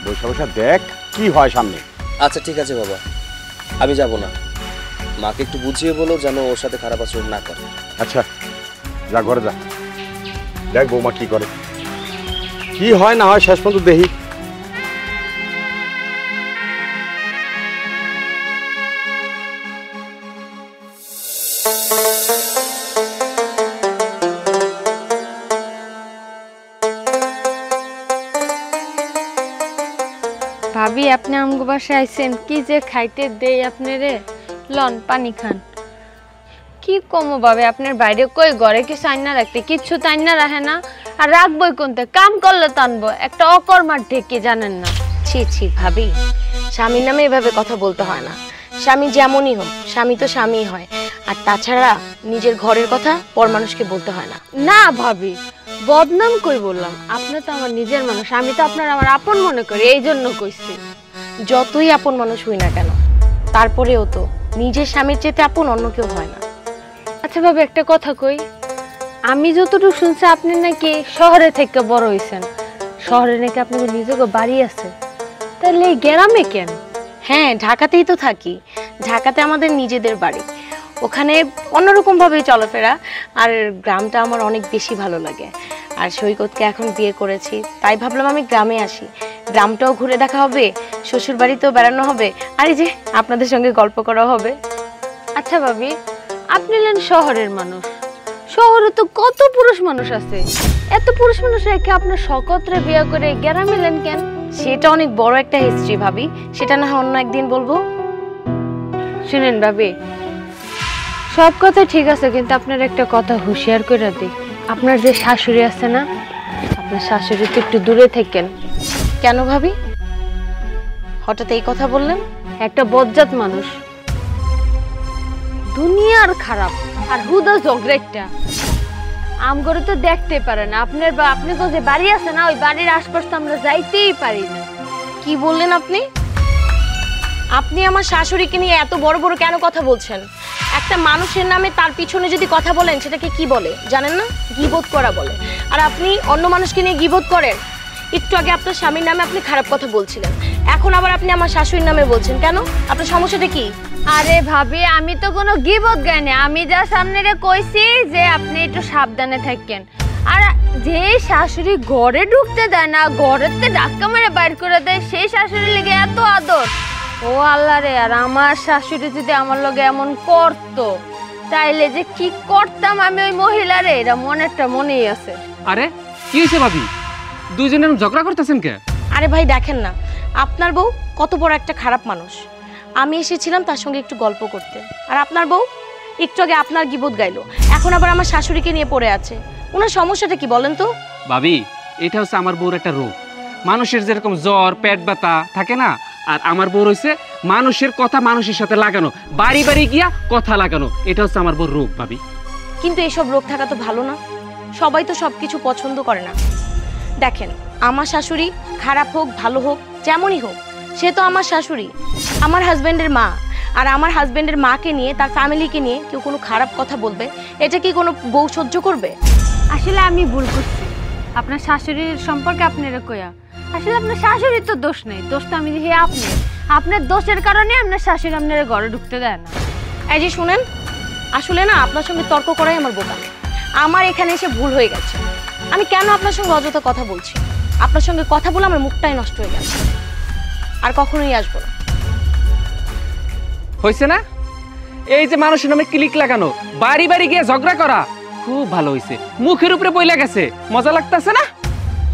বৈশা বৈশা দেখ কি হয় সামনে। আচ্ছা ঠিক আছে বাবা, আমি যাব না। মাকে একটু বুঝিয়ে বলো যেন ওর সাথে খারাপ আচরণ না করে। আচ্ছা যা, ঘরে যা, দেখ বৌমা কি করে, কি হয় না হয় শেষ পর্যন্ত দেখি। ভাবি আপনি আমগো বাসায় আইছেন, কি যে খাইতে দেই আপনারে, লন পানি খান। কি কমো ভাবে, আপনার বাইরে কই ঘরে কিছু আইনা রাখতে, কিচ্ছু তো আইনা রাখে না। আর রাখবই কোনতে, কাম করলে টানবো, একটা অকর্মার ঢেকে জানেন না। ছি ছি ভাবি, স্বামীর নামে এভাবে কথা বলতে হয় না। স্বামী যেমনই হোক, স্বামী তো স্বামী হয়। আর তাছাড়া নিজের ঘরের কথা পর মানুষকে বলতে হয় না। না ভাবি, বদনাম কই বললাম, আপনি তো আমার নিজের মানুষ, আমি তো আপনার আমার আপন মনে করি, এই জন্য কইছি। যতই আপন মানুষ হই না কেন, তারপরেও তো নিজের স্বামীর চেয়ে আপন অন্য কেউ হয় না। আচ্ছা ভাবি একটা কথা কই, আমি যতটুকু শুনছি আপনি নাকি শহরে থেকে বড় হইছেন, শহরে নাকি আপনাদের নিজের বাড়ি আছে, তাহলে এই গ্রামে কেন? হ্যাঁ, ঢাকাতেই তো থাকি। ঢাকাতে আমাদের নিজেদের বাড়ি, ওখানে অন্যরকম ভাবে চলাফেরা। আর গ্রামটা আমার অনেক বেশি ভালো লাগে। আর সৈকতকে এখন বিয়ে করেছি, তাই ভাবলাম আমি গ্রামে আসি, গ্রামটাও ঘুরে দেখা হবে, শ্বশুর বাড়িতেও বেড়ানো হবে, আর এই যে আপনাদের সঙ্গে গল্প করা হবে। আচ্ছা ভাবি, আপনি হলেন শহরের মানুষ, শহরে তো কত পুরুষ মানুষ আছে, এত পুরুষ মানুষ রেখে আপনার শকতরে বিয়ে করে গ্রামে এলেন কেন? সেটা অনেক বড় একটা হিস্ট্রি ভাবি, সেটা না হয় অন্য একদিন বলবো। শুনেন ভাবি, সব কথা ঠিক আছে, কিন্তু আপনার একটা কথা হুঁশিয়ার করে দিই, আপনার যে শাশুড়ি আছে না, আপনার শাশুড়ি তো একটু দূরে থাকেন। কেন ভাবি, হঠাৎ এই কথা বললেন? একটা বজ্জাত মানুষ, দুনিয়ার খারাপ, আর হুদা ঝগড়া। আমগরে তো দেখতে পারে না, আপনার বা আপনি তো যে বাড়ি আছে না, ওই বাড়ির আশপাশ তো আমরা যাইতেই পারি না। কি বললেন আপনি? আপনি আমার শাশুড়িকে নিয়ে এত বড় বড় কেন কথা বলছেন? একটা মানুষের নামে তার পিছনে যদি কথা বলেন, সেটাকে কি বলে জানেন না? গীবত করা বলে। আর আপনি অন্য মানুষকে নিয়ে গীবত করেন। একটু আগে আপনার স্বামীর নামে আপনি খারাপ কথা বলছিলেন, এখন আবার আপনি আমার শাশুড়ির নামে বলছেন কেন? আপনার সমস্যাটা কি? আরে ভাবি, আমি তো কোনো গীবত গাইনি, আমি যা সামনে রে কইছি যে আপনি একটু সাবধানে থাকেন। আর যে শাশুড়ি ঘরে ঢুকতে দেয় না, ঘরেতে ধাক্কা মেরে বাইর করে দেয়, সেই শাশুড়ি লেগে এত আদর। ও আল্লাহ রে, আর আমার শাশুড়ি যদি আমার লগে এমন করতো, তাইলে যে কি করতাম আমি ওই মহিলারে, এটা মনেই আছে। আরে কি হয়েছে ভাবি, দুইজনে ঝগড়া করতেছেন কে? আরে ভাই দেখেন না, আপনার বউ কত বড় একটা খারাপ মানুষ। আমি এসেছিলাম তার সঙ্গে একটু গল্প করতে, আর আপনার বউ একটু আগে আপনার গিবত গাইলো, এখন আবার আমার শাশুড়িকে নিয়ে পড়ে আছে। ওনার সমস্যাটা কি বলেন তো? ভাবি, এটা হচ্ছে আমার বউর একটা রোগ। মানুষের যেরকম জ্বর, পেট ব্যথা থাকে না, আর আমার বউর হচ্ছে মানুষের কথা মানুষের সাথে লাগানো, বাড়ি বাড়ি গিয়া কথা লাগানো। এটা হচ্ছে আমার বউর রোগ ভাবি। কিন্তু এইসব রোগ থাকা তো ভালো না, সবাই তো সব কিছু পছন্দ করে না। দেখেন, আমার শাশুড়ি খারাপ হোক ভালো হোক যেমনই হোক, সে তো আমার শাশুড়ি, আমার হাজব্যান্ডের মা। আর আমার হাজব্যান্ডের মাকে নিয়ে, তার ফ্যামিলিকে নিয়ে কেউ কোনো খারাপ কথা বলবে, এটা কি কোনো বউ সহ্য করবে? আসলে আমি ভুল করছি আপনার শাশুড়ির সম্পর্কে আপনারা কইয়া। আসলে আপনার শাশুড়ির তো দোষ নেই, দোষ তো আমি দেখি আপনার দোষের কারণে আপনার শাশুড়ি আপনার ঘরে ঢুকতে দেয় না। এই যে শুনেন, আসলে না আপনার সঙ্গে তর্ক করাই আমার বোকা। আমার এখানে এসে ভুল হয়ে গেছে। আমি কেন আপনার সঙ্গে অযথা কথা বলছি? আপনার সঙ্গে কথা বলে আমার মুখটাই নষ্ট হয়ে গেছে, আর কখনোই আসবো না। হয়েছে না? এই যে মানুষের নামে ক্লিক লাগানো, বাড়ি বাড়ি গিয়ে ঝগড়া করা, খুব ভালো হয়েছে। মুখের উপরে বইলা গেছে, মজা লাগতেছে না?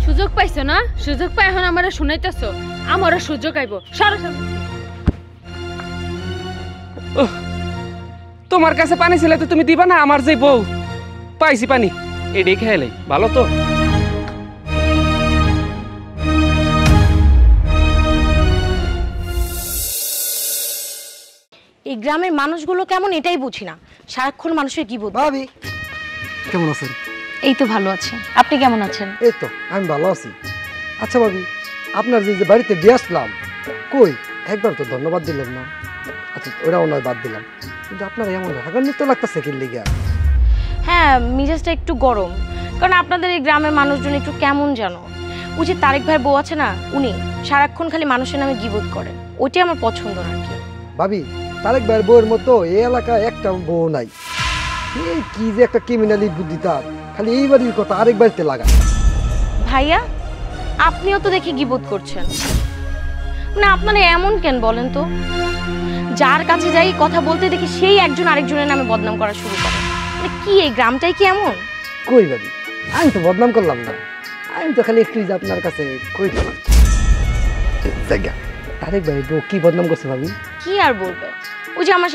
সুযোগ পাইছো না? সুযোগ পাই এখন আমারে শুনাইতেছো? আমারও সুযোগ আইব। সরাসরি তোমার কাছে পানি ছিল তো তুমি দিবা না? আমার যে বউ, পাইছি পানি, এটাই খেয়ালাই ভালো তো। এই গ্রামের মানুষগুলো কেমন এটাই বুঝি না, সারাক্ষণ মানুষের কি বলবো। ভাবি কেমন আছেন? এই তো ভালো আছে, আপনি কেমন আছেন? এই তো আমি ভালো আছি। আচ্ছা ভাবি, আপনার যে বাড়িতে দিয়ে আসলাম, কই একবার তো ধন্যবাদ দিলেন না। আচ্ছা ওরাও নয়, বাদ দিলাম, কিন্তু আপনার এমন রাগান্বিত লাগতেছে কি লিগা? হ্যাঁ, মেজাজটা একটু গরম, কারণ আপনাদের এই গ্রামের মানুষজন একটু কেমন জানো। ওই যে তারেক ভাইয়ের বউ আছে না, উনি সারাক্ষণ খালি মানুষের নামে গিবত করেন, ওইটাই আমার পছন্দ না আর কি। ভাবি, তারেক ভাইয়ের বউয়ের মতো এই এলাকায় একটা বউ নাই। এই কি যে একটা ক্রিমিনালি বুদ্ধি তার, খালি এই বাড়ির কথা আরেক বাড়িতে লাগা। ভাইয়া, আপনিও তো দেখি গিবত করছেন না। আপনারা এমন কেন বলেন তো? যার কাছে যাই কথা বলতে দেখি সেই একজন আরেকজনের নামে বদনাম করা শুরু করে। কি এই গ্রামটাই কি এমন? কই ভাবি, আমি তো বদনাম করলাম না, আমি তো খালি একটু আপনার কাছে কই জায়গা। তারেক ভাই বউ কি বদনাম করছে ভাবি? কি আর বলবে, ওই যে আমার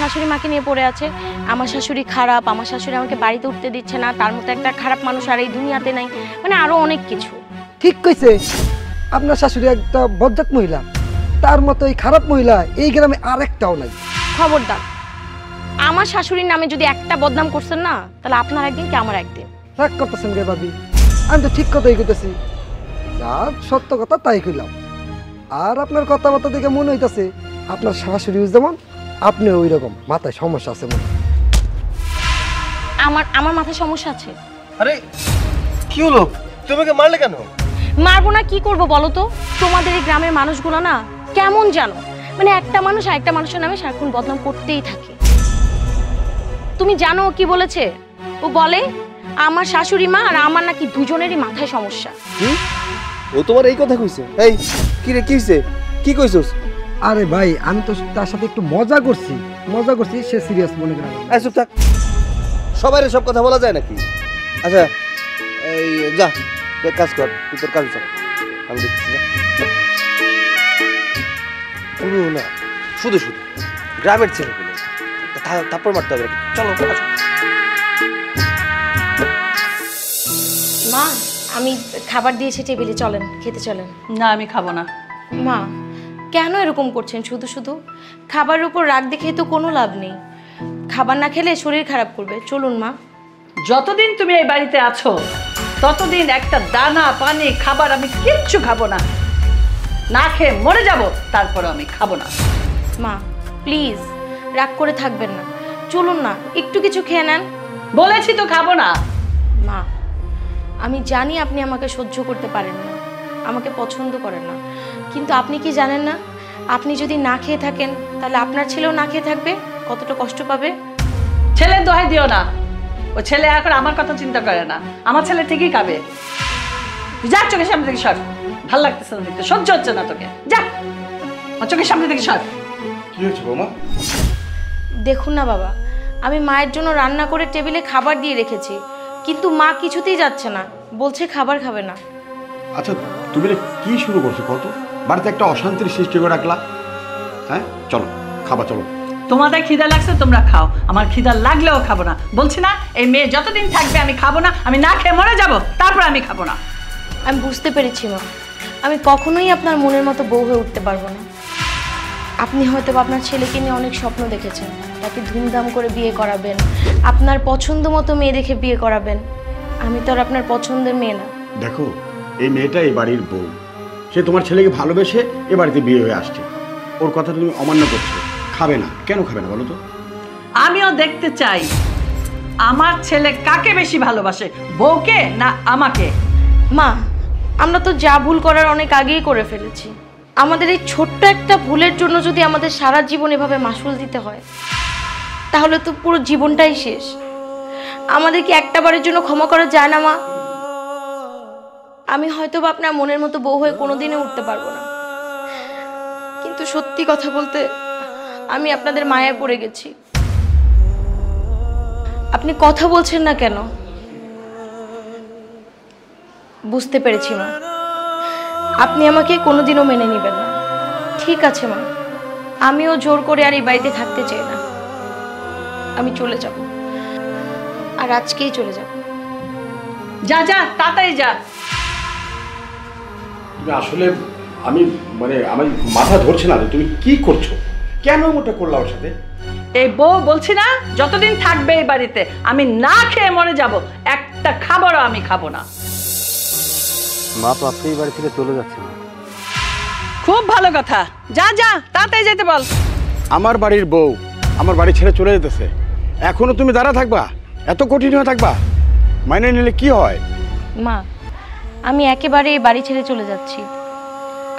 শাশুড়ি মাকে নিয়ে পড়ে আছে। আমার শাশুড়ি খারাপ, আমার শাশুড়ি আমাকে বাড়িতে উঠতে দিচ্ছে না, তার মতো একটা খারাপ মানুষ আর এই দুনিয়াতে নাই, মানে আরো অনেক কিছু। ঠিক কইছে, আপনার শাশুড়ি একটা বজ্জাত মহিলা, তার মতো এই খারাপ মহিলা এই গ্রামে আরেকটাও নাই। খবরদার, আমার শাশুড়ির নামে যদি একটা বদনাম করছেন না, তাহলে আপনার একদিন কি আমার একদিন। রাগ করতেছেন গে ভাবি? আমি তো ঠিক কথাই কইতেছি, যা সত্য কথা তাই কইলাম। আর আপনার কথাবার্তা দেখে মনে হইতাছে আপনার শাশুড়ি যেমন আপনি ওই রকম মাথায় সমস্যা আছে মনে। আমার মাথায় সমস্যা আছে? আরে কি হলো, তোমাকে মারলে কেন? মারবো না, কি করবো বলো তো? তোমাদের এই গ্রামের মানুষগুলো না কেমন জানো, মানে একটা মানুষ আর একটা মানুষের নামে সারাক্ষণ বদনাম করতেই থাকে। তুমি জানো ও কি বলেছে? ও বলে আমার শাশুড়ি মা আর আমার নাকি দুজনেরই মাথায় সমস্যা। ও তোমার এই কথা কইছে? এই কি রে, কি হইছে, কি কইছস? আরে ভাই, আমি তো তার সাথে একটু মজা করছি, সে সিরিয়াস মনে করে। এই চুপ থাক, সবাই সব কথা বলা যায় নাকি? আচ্ছা এই যা, তুই কাজ কর, তুই তোর কাজ কর, আমি দেখছি। পুরো না, শুধু শুধু গ্রামের ছেলে পেলে থাপ্পড় মারতে হবে। চলো আসো। মা, আমি খাবার দিয়েছি টেবিলে, চলেন খেতে চলেন। না, আমি খাবো না। মা, কেন এরকম করছেন শুধু শুধু? খাবারের উপর রাগ দেখে তো কোনো লাভ নেই, খাবার না খেলে শরীর খারাপ করবে। চলুন মা। যতদিন তুমি এই বাড়িতে আছো ততদিন একটা দানা পানি খাবার আমি কিচ্ছু খাবো না, না খেয়ে মরে যাব, তারপরে আমি খাবো না। মা প্লিজ রাগ করে থাকবেন না, চলুন না একটু কিছু খেয়ে নেন। বলেছি তো খাবো না। মা, আমি জানি আপনি আমাকে সহ্য করতে পারেন না, আমাকে পছন্দ করেন না, কিন্তু আপনি কি জানেন না, আপনি যদি না খেয়ে থাকেন তাহলে আপনার ছেলেও না খেয়ে থাকবে, কতটা কষ্ট পাবে। ছেলের দোহাই দিও না, ও ছেলে এখন আমার কথা চিন্তা করে না, আমার ছেলে ঠিকই খাবে। যা চোখের সামনে থেকে সর, ভাল লাগতেছে না দেখতে, সহ্য হচ্ছে না তোকে, যা আমার চোখের সামনে থেকে সর। কি হয়েছে বৌমা? দেখুন না বাবা, আমি মায়ের জন্য রান্না করে টেবিলে খাবার দিয়ে রেখেছি, কিন্তু মা কিছুতেই যাচ্ছে না, বলছে খাবার খাবে না। আচ্ছা তুমি কি শুরু করছো কত? বাড়িতে একটা অশান্তির সৃষ্টি করে রাখলা। হ্যাঁ চলো খাবা, চলো। তোমাদের খিদা লাগছে তোমরা খাও, আমার খিদা লাগলেও খাবো না। বলছি না এই মেয়ে যতদিন থাকবে আমি খাবো না, আমি না খেয়ে মরে যাব, তারপর আমি খাবো না। আমি বুঝতে পেরেছি মা, আমি কখনোই আপনার মনের মতো বউ হয়ে উঠতে পারবো না। আপনি হয়তো আপনার ছেলেকে নিয়ে অনেক স্বপ্ন দেখেছেন, তাকে ধুমধাম করে বিয়ে করাবেন, আপনার পছন্দ মতো মেয়ে দেখে বিয়ে করাবেন। আমি তো আর আপনার পছন্দের মেয়ে না। দেখো, এই মেয়েটা এই বাড়ির বউ, সে তোমার ছেলেকে ভালোবেসে এ বাড়িতে বিয়ে হয়ে আসছে। ওর কথা তুমি অমান্য করছো। খাবে না, কেন খাবে না বলো তো? আমিও দেখতে চাই আমার ছেলে কাকে বেশি ভালোবাসে, বউকে না আমাকে। মা, আমরা তো যা ভুল করার অনেক আগেই করে ফেলেছি। আমাদের এই ছোট্ট একটা ভুলের জন্য যদি আমাদের সারা জীবন এভাবে মাসুল দিতে হয়, তাহলে তো পুরো জীবনটাই শেষ। আমাদের কি একটা বারের জন্য ক্ষমা করা যায় না মা? আমি হয়তো বা আপনার মনের মতো বউ হয়ে কোনোদিনও উঠতে পারবো না, কিন্তু সত্যি কথা বলতে আমি আপনাদের মায়ায় পড়ে গেছি। আপনি কথা বলছেন না কেন? বুঝতে পেরেছি মা, আপনি আমাকে কোনোদিনও মেনে নেবেন না। ঠিক আছে মা, আমিও জোর করে আর এই বাড়িতে থাকতে চাই না। আমি চলে যাব, আর আজকেই চলে যাব। যা যা, তাড়াতাড়ি যা। তুমি আসলে আমার মাথা ধরছে না যে তুমি কি করছো, কেন ওটা করলা ওর সাথে? এই বউ বলছি না যতদিন থাকবে এই বাড়িতে আমি না খেয়ে মরে যাব, একটা খাবারও আমি খাবো না। মা তো আপনি এই বাড়ি থেকে চলে যাচ্ছেন। খুব ভালো কথা, যা যা, তাড়াতাড়ি যেতে বল। আমার বাড়ির বউ আমার বাড়ি ছেড়ে চলে যেতেছে, এখনো তুমি দাঁড়া থাকবা? এত কঠিন হয়ে থাকবা? মাইনে নিলে কি হয়? মা, আমি একেবারে এই বাড়ি ছেড়ে চলে যাচ্ছি।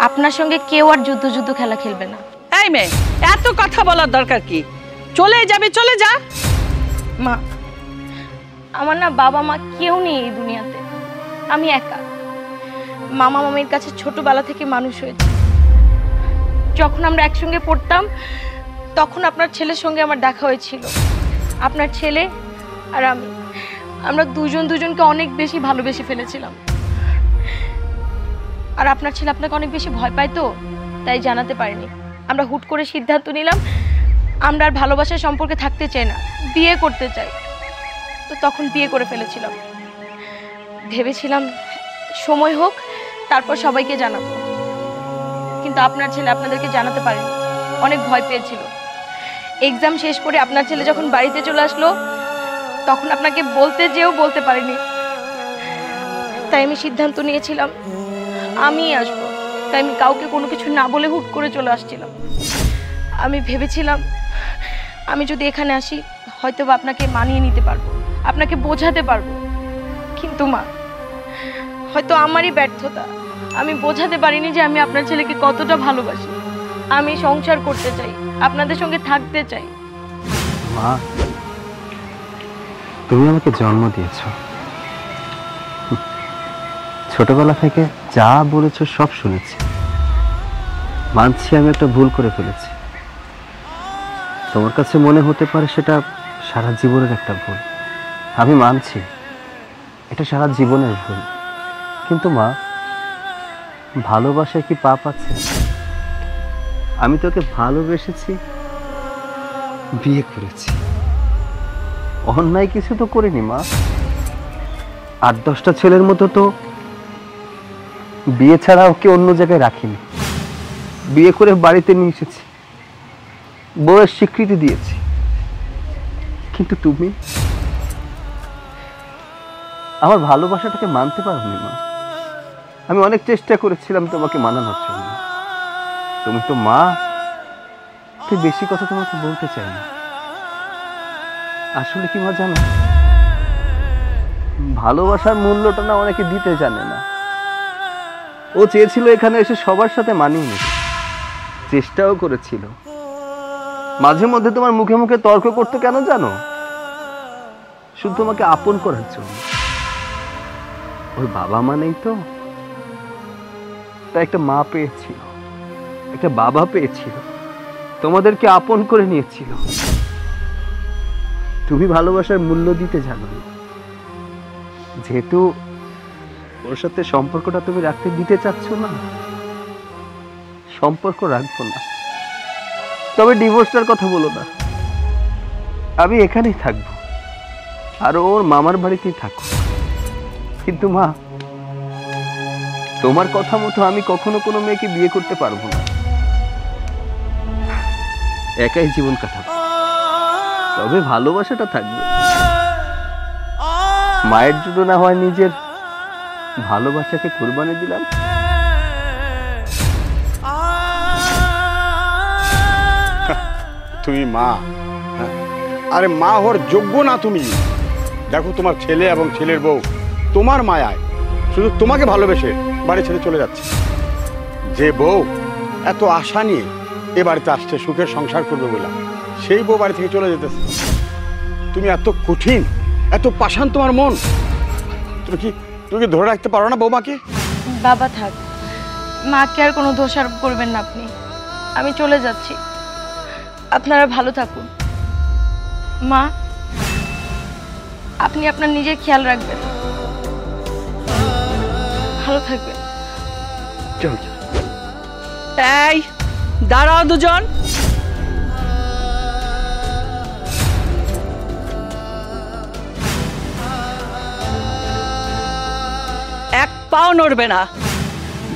আপনার সঙ্গে কেউ আর যুদ্ধ খেলা খেলবে না। এই মেয়ে, এত কথা বলার দরকার কি? চলে যাবে, চলে যা। মা, আমার না বাবা মা কেউ নেই এই দুনিয়াতে, আমি একা। মামা মামির কাছে ছোটবেলা থেকে মানুষ হয়েছে। যখন আমরা একসঙ্গে পড়তাম তখন আপনার ছেলের সঙ্গে আমার দেখা হয়েছিল। আপনার ছেলে আর আমরা দুজনকে অনেক বেশি ভালোবেসে ফেলেছিলাম। আর আপনার ছেলে আপনাকে অনেক বেশি ভয় পায়, তো তাই জানাতে পারিনি। আমরা হুট করে সিদ্ধান্ত নিলাম আমরা আর ভালোবাসার সম্পর্কে থাকতে চাই না, বিয়ে করতে চাই। তো তখন বিয়ে করে ফেলেছিলাম। ভেবেছিলাম সময় হোক, তারপর সবাইকে জানাবো। কিন্তু আপনার ছেলে আপনাদেরকে জানাতে পারেনি, অনেক ভয় পেয়েছিল। এক্সাম শেষ করে আপনার ছেলে যখন বাড়িতে চলে আসলো তখন আপনাকে বলতে যেও বলতে পারিনি। তাই আমি সিদ্ধান্ত নিয়েছিলাম আমি আসবো। তাই আমি কাউকে কোনো কিছু না বলে হুট করে চলে আসছিলাম। আমি ভেবেছিলাম আমি যদি এখানে আসি হয়তো বা আপনাকে মানিয়ে নিতে পারবো, আপনাকে বোঝাতে পারবো। কিন্তু মা, হয়তো আমারই ব্যর্থতা, আমি বোঝাতে পারিনি যে আমি আপনার ছেলেকে কতটা ভালোবাসি। আমি সংসার করতে চাই, আপনাদের সঙ্গে থাকতে চাই। মা, তুমি আমাকে জন্ম দিয়েছো, ছোটবেলা থেকে যা বলেছো সব শুনেছি। মানছি আমি একটা ভুল করে ফেলেছি। তোমার কাছে মনে হতে পারে সেটা সারা জীবনের একটা ভুল, আমি মানছি এটা সারা জীবনের ভুল। কিন্তু মা, ভালোবাসায় কি পাপ আছে? আমি তোকে ভালোবেসেছি, বিয়ে করেছি, অন্যায় কিছু তো করিনি মা। 8-10টা ছেলের মতো তো বিয়ে ছাড়া ওকে অন্য জায়গায় রাখিনি। বিয়ে করে বাড়িতে নিয়ে এসেছি, বউয়ের স্বীকৃতি দিয়েছি। কিন্তু তুমি আমার ভালোবাসাটাকে মানতে পারোনি মা। আমি অনেক চেষ্টা করেছিলাম তোমাকে মানানোর জন্য। তুমি তো মা, তুই বেশি কথা তোমাকে বলতে চাই না। আসলে কি মা জানো, ভালোবাসার মূল্যটা না অনেকে দিতে জানে না। ও চেয়েছিল এখানে এসে সবার সাথে মানিয়ে নিতে, চেষ্টাও করেছিল। মাঝে মধ্যে তোমার মুখে মুখে তর্ক করতে কেন জানো? শুধু তোমাকে আপন করার জন্য। ওর বাবা মা নেই তো, তাই একটা মা পেয়েছিল, একটা বাবা পেয়েছিল, তোমাদেরকে আপন করে নিয়েছিল। তুমি ভালোবাসার মূল্য দিতে জানো না। যেহেতু ওর সাথে সম্পর্কটা তুমি রাখতে দিতে চাচ্ছ না, সম্পর্ক রাখবো না। ও তবে ডিভোর্সটার কথা বলো না, আমি এখানেই থাকবো আর ওর মামার বাড়িতেই থাকবো। কিন্তু মা, তোমার কথা মতো আমি কখনো কোনো মেয়েকে বিয়ে করতে পারবো না। একাই জীবন কাটাবো, তবে ভালোবাসাটা থাকবে। মায়ের জন্য না হয় নিজের ভালোবাসাকে কুরবানি দিলাম। তুমি মা, হ্যাঁ? আরে মা হওয়ার যোগ্য না তুমি। দেখো তোমার ছেলে এবং ছেলের বউ তোমার মায়ায় শুধু তোমাকে ভালোবেসে বাড়ি ছেড়ে চলে যাচ্ছে। যে বউ এত আশা নিয়ে এ বাড়িতে আসছে সুখের সংসার করবে বলে, সেই বউ বাড়ি থেকে চলে যেতেছে। তুমি এত কঠিন, এত পাষাণ তোমার মন। তুমি কি ধরে রাখতে পারো না বৌমাকে? বাবা থাক, মাকে আর কোনো দোষারোপ করবেন না আপনি। আমি চলে যাচ্ছি, আপনারা ভালো থাকুন। মা, আপনি আপনার নিজের খেয়াল রাখবেন, ভালো থাকবেন। চল চল। এই দাঁড়াও দুজন। এক পাও নড়বে না।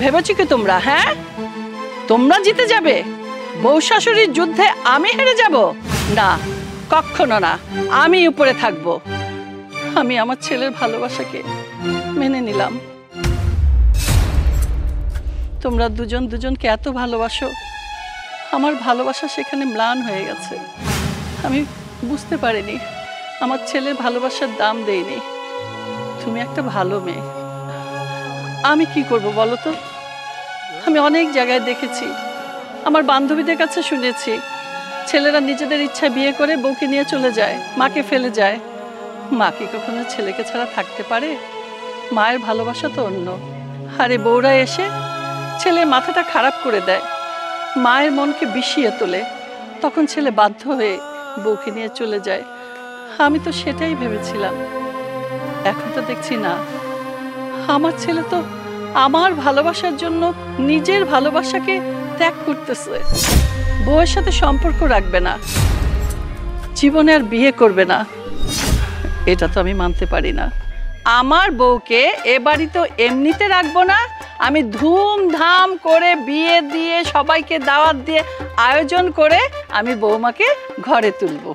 ভেবেছো কি তোমরা? হ্যাঁ, তোমরা জিতে যাবে? বউ শাশুড়ির যুদ্ধে আমি হেরে যাব? না, কখনো না। আমি উপরে থাকবো। আমি আমার ছেলের ভালোবাসাকে মেনে নিলাম। তোমরা দুজন দুজনকে এত ভালোবাসো, আমার ভালোবাসা সেখানে ম্লান হয়ে গেছে। আমি বুঝতে পারিনি, আমার ছেলের ভালোবাসার দাম দেইনি। তুমি একটা ভালো মেয়ে, আমি কি করব বলো তো? আমি অনেক জায়গায় দেখেছি, আমার বান্ধবীদের কাছে শুনেছি, ছেলেরা নিজেদের ইচ্ছা বিয়ে করে বউকে নিয়ে চলে যায়, মাকে ফেলে যায়। মা কি কখনো ছেলেকে ছাড়া থাকতে পারে? মায়ের ভালোবাসা তো অন্য। আরে বউরা এসে ছেলের মাথাটা খারাপ করে দেয়, মায়ের মনকে বিষিয়ে তোলে, তখন ছেলে বাধ্য হয়ে বউকে নিয়ে চলে যায়। আমি তো সেটাই ভেবেছিলাম, এখন তো দেখছি না। আমার ছেলে তো আমার ভালোবাসার জন্য নিজের ভালোবাসাকে ত্যাগ করতেছে। বউয়ের সাথে সম্পর্ক রাখবে না, জীবনে আর বিয়ে করবে না। এটা তো আমি মানতে পারি না। আমার বউকে এ বাড়ি তো এমনিতে রাখবো না, আমি ধুমধাম করে বিয়ে দিয়ে সবাইকে দাওয়াত দিয়ে আয়োজন করে আমি বৌমাকে ঘরে তুলবো।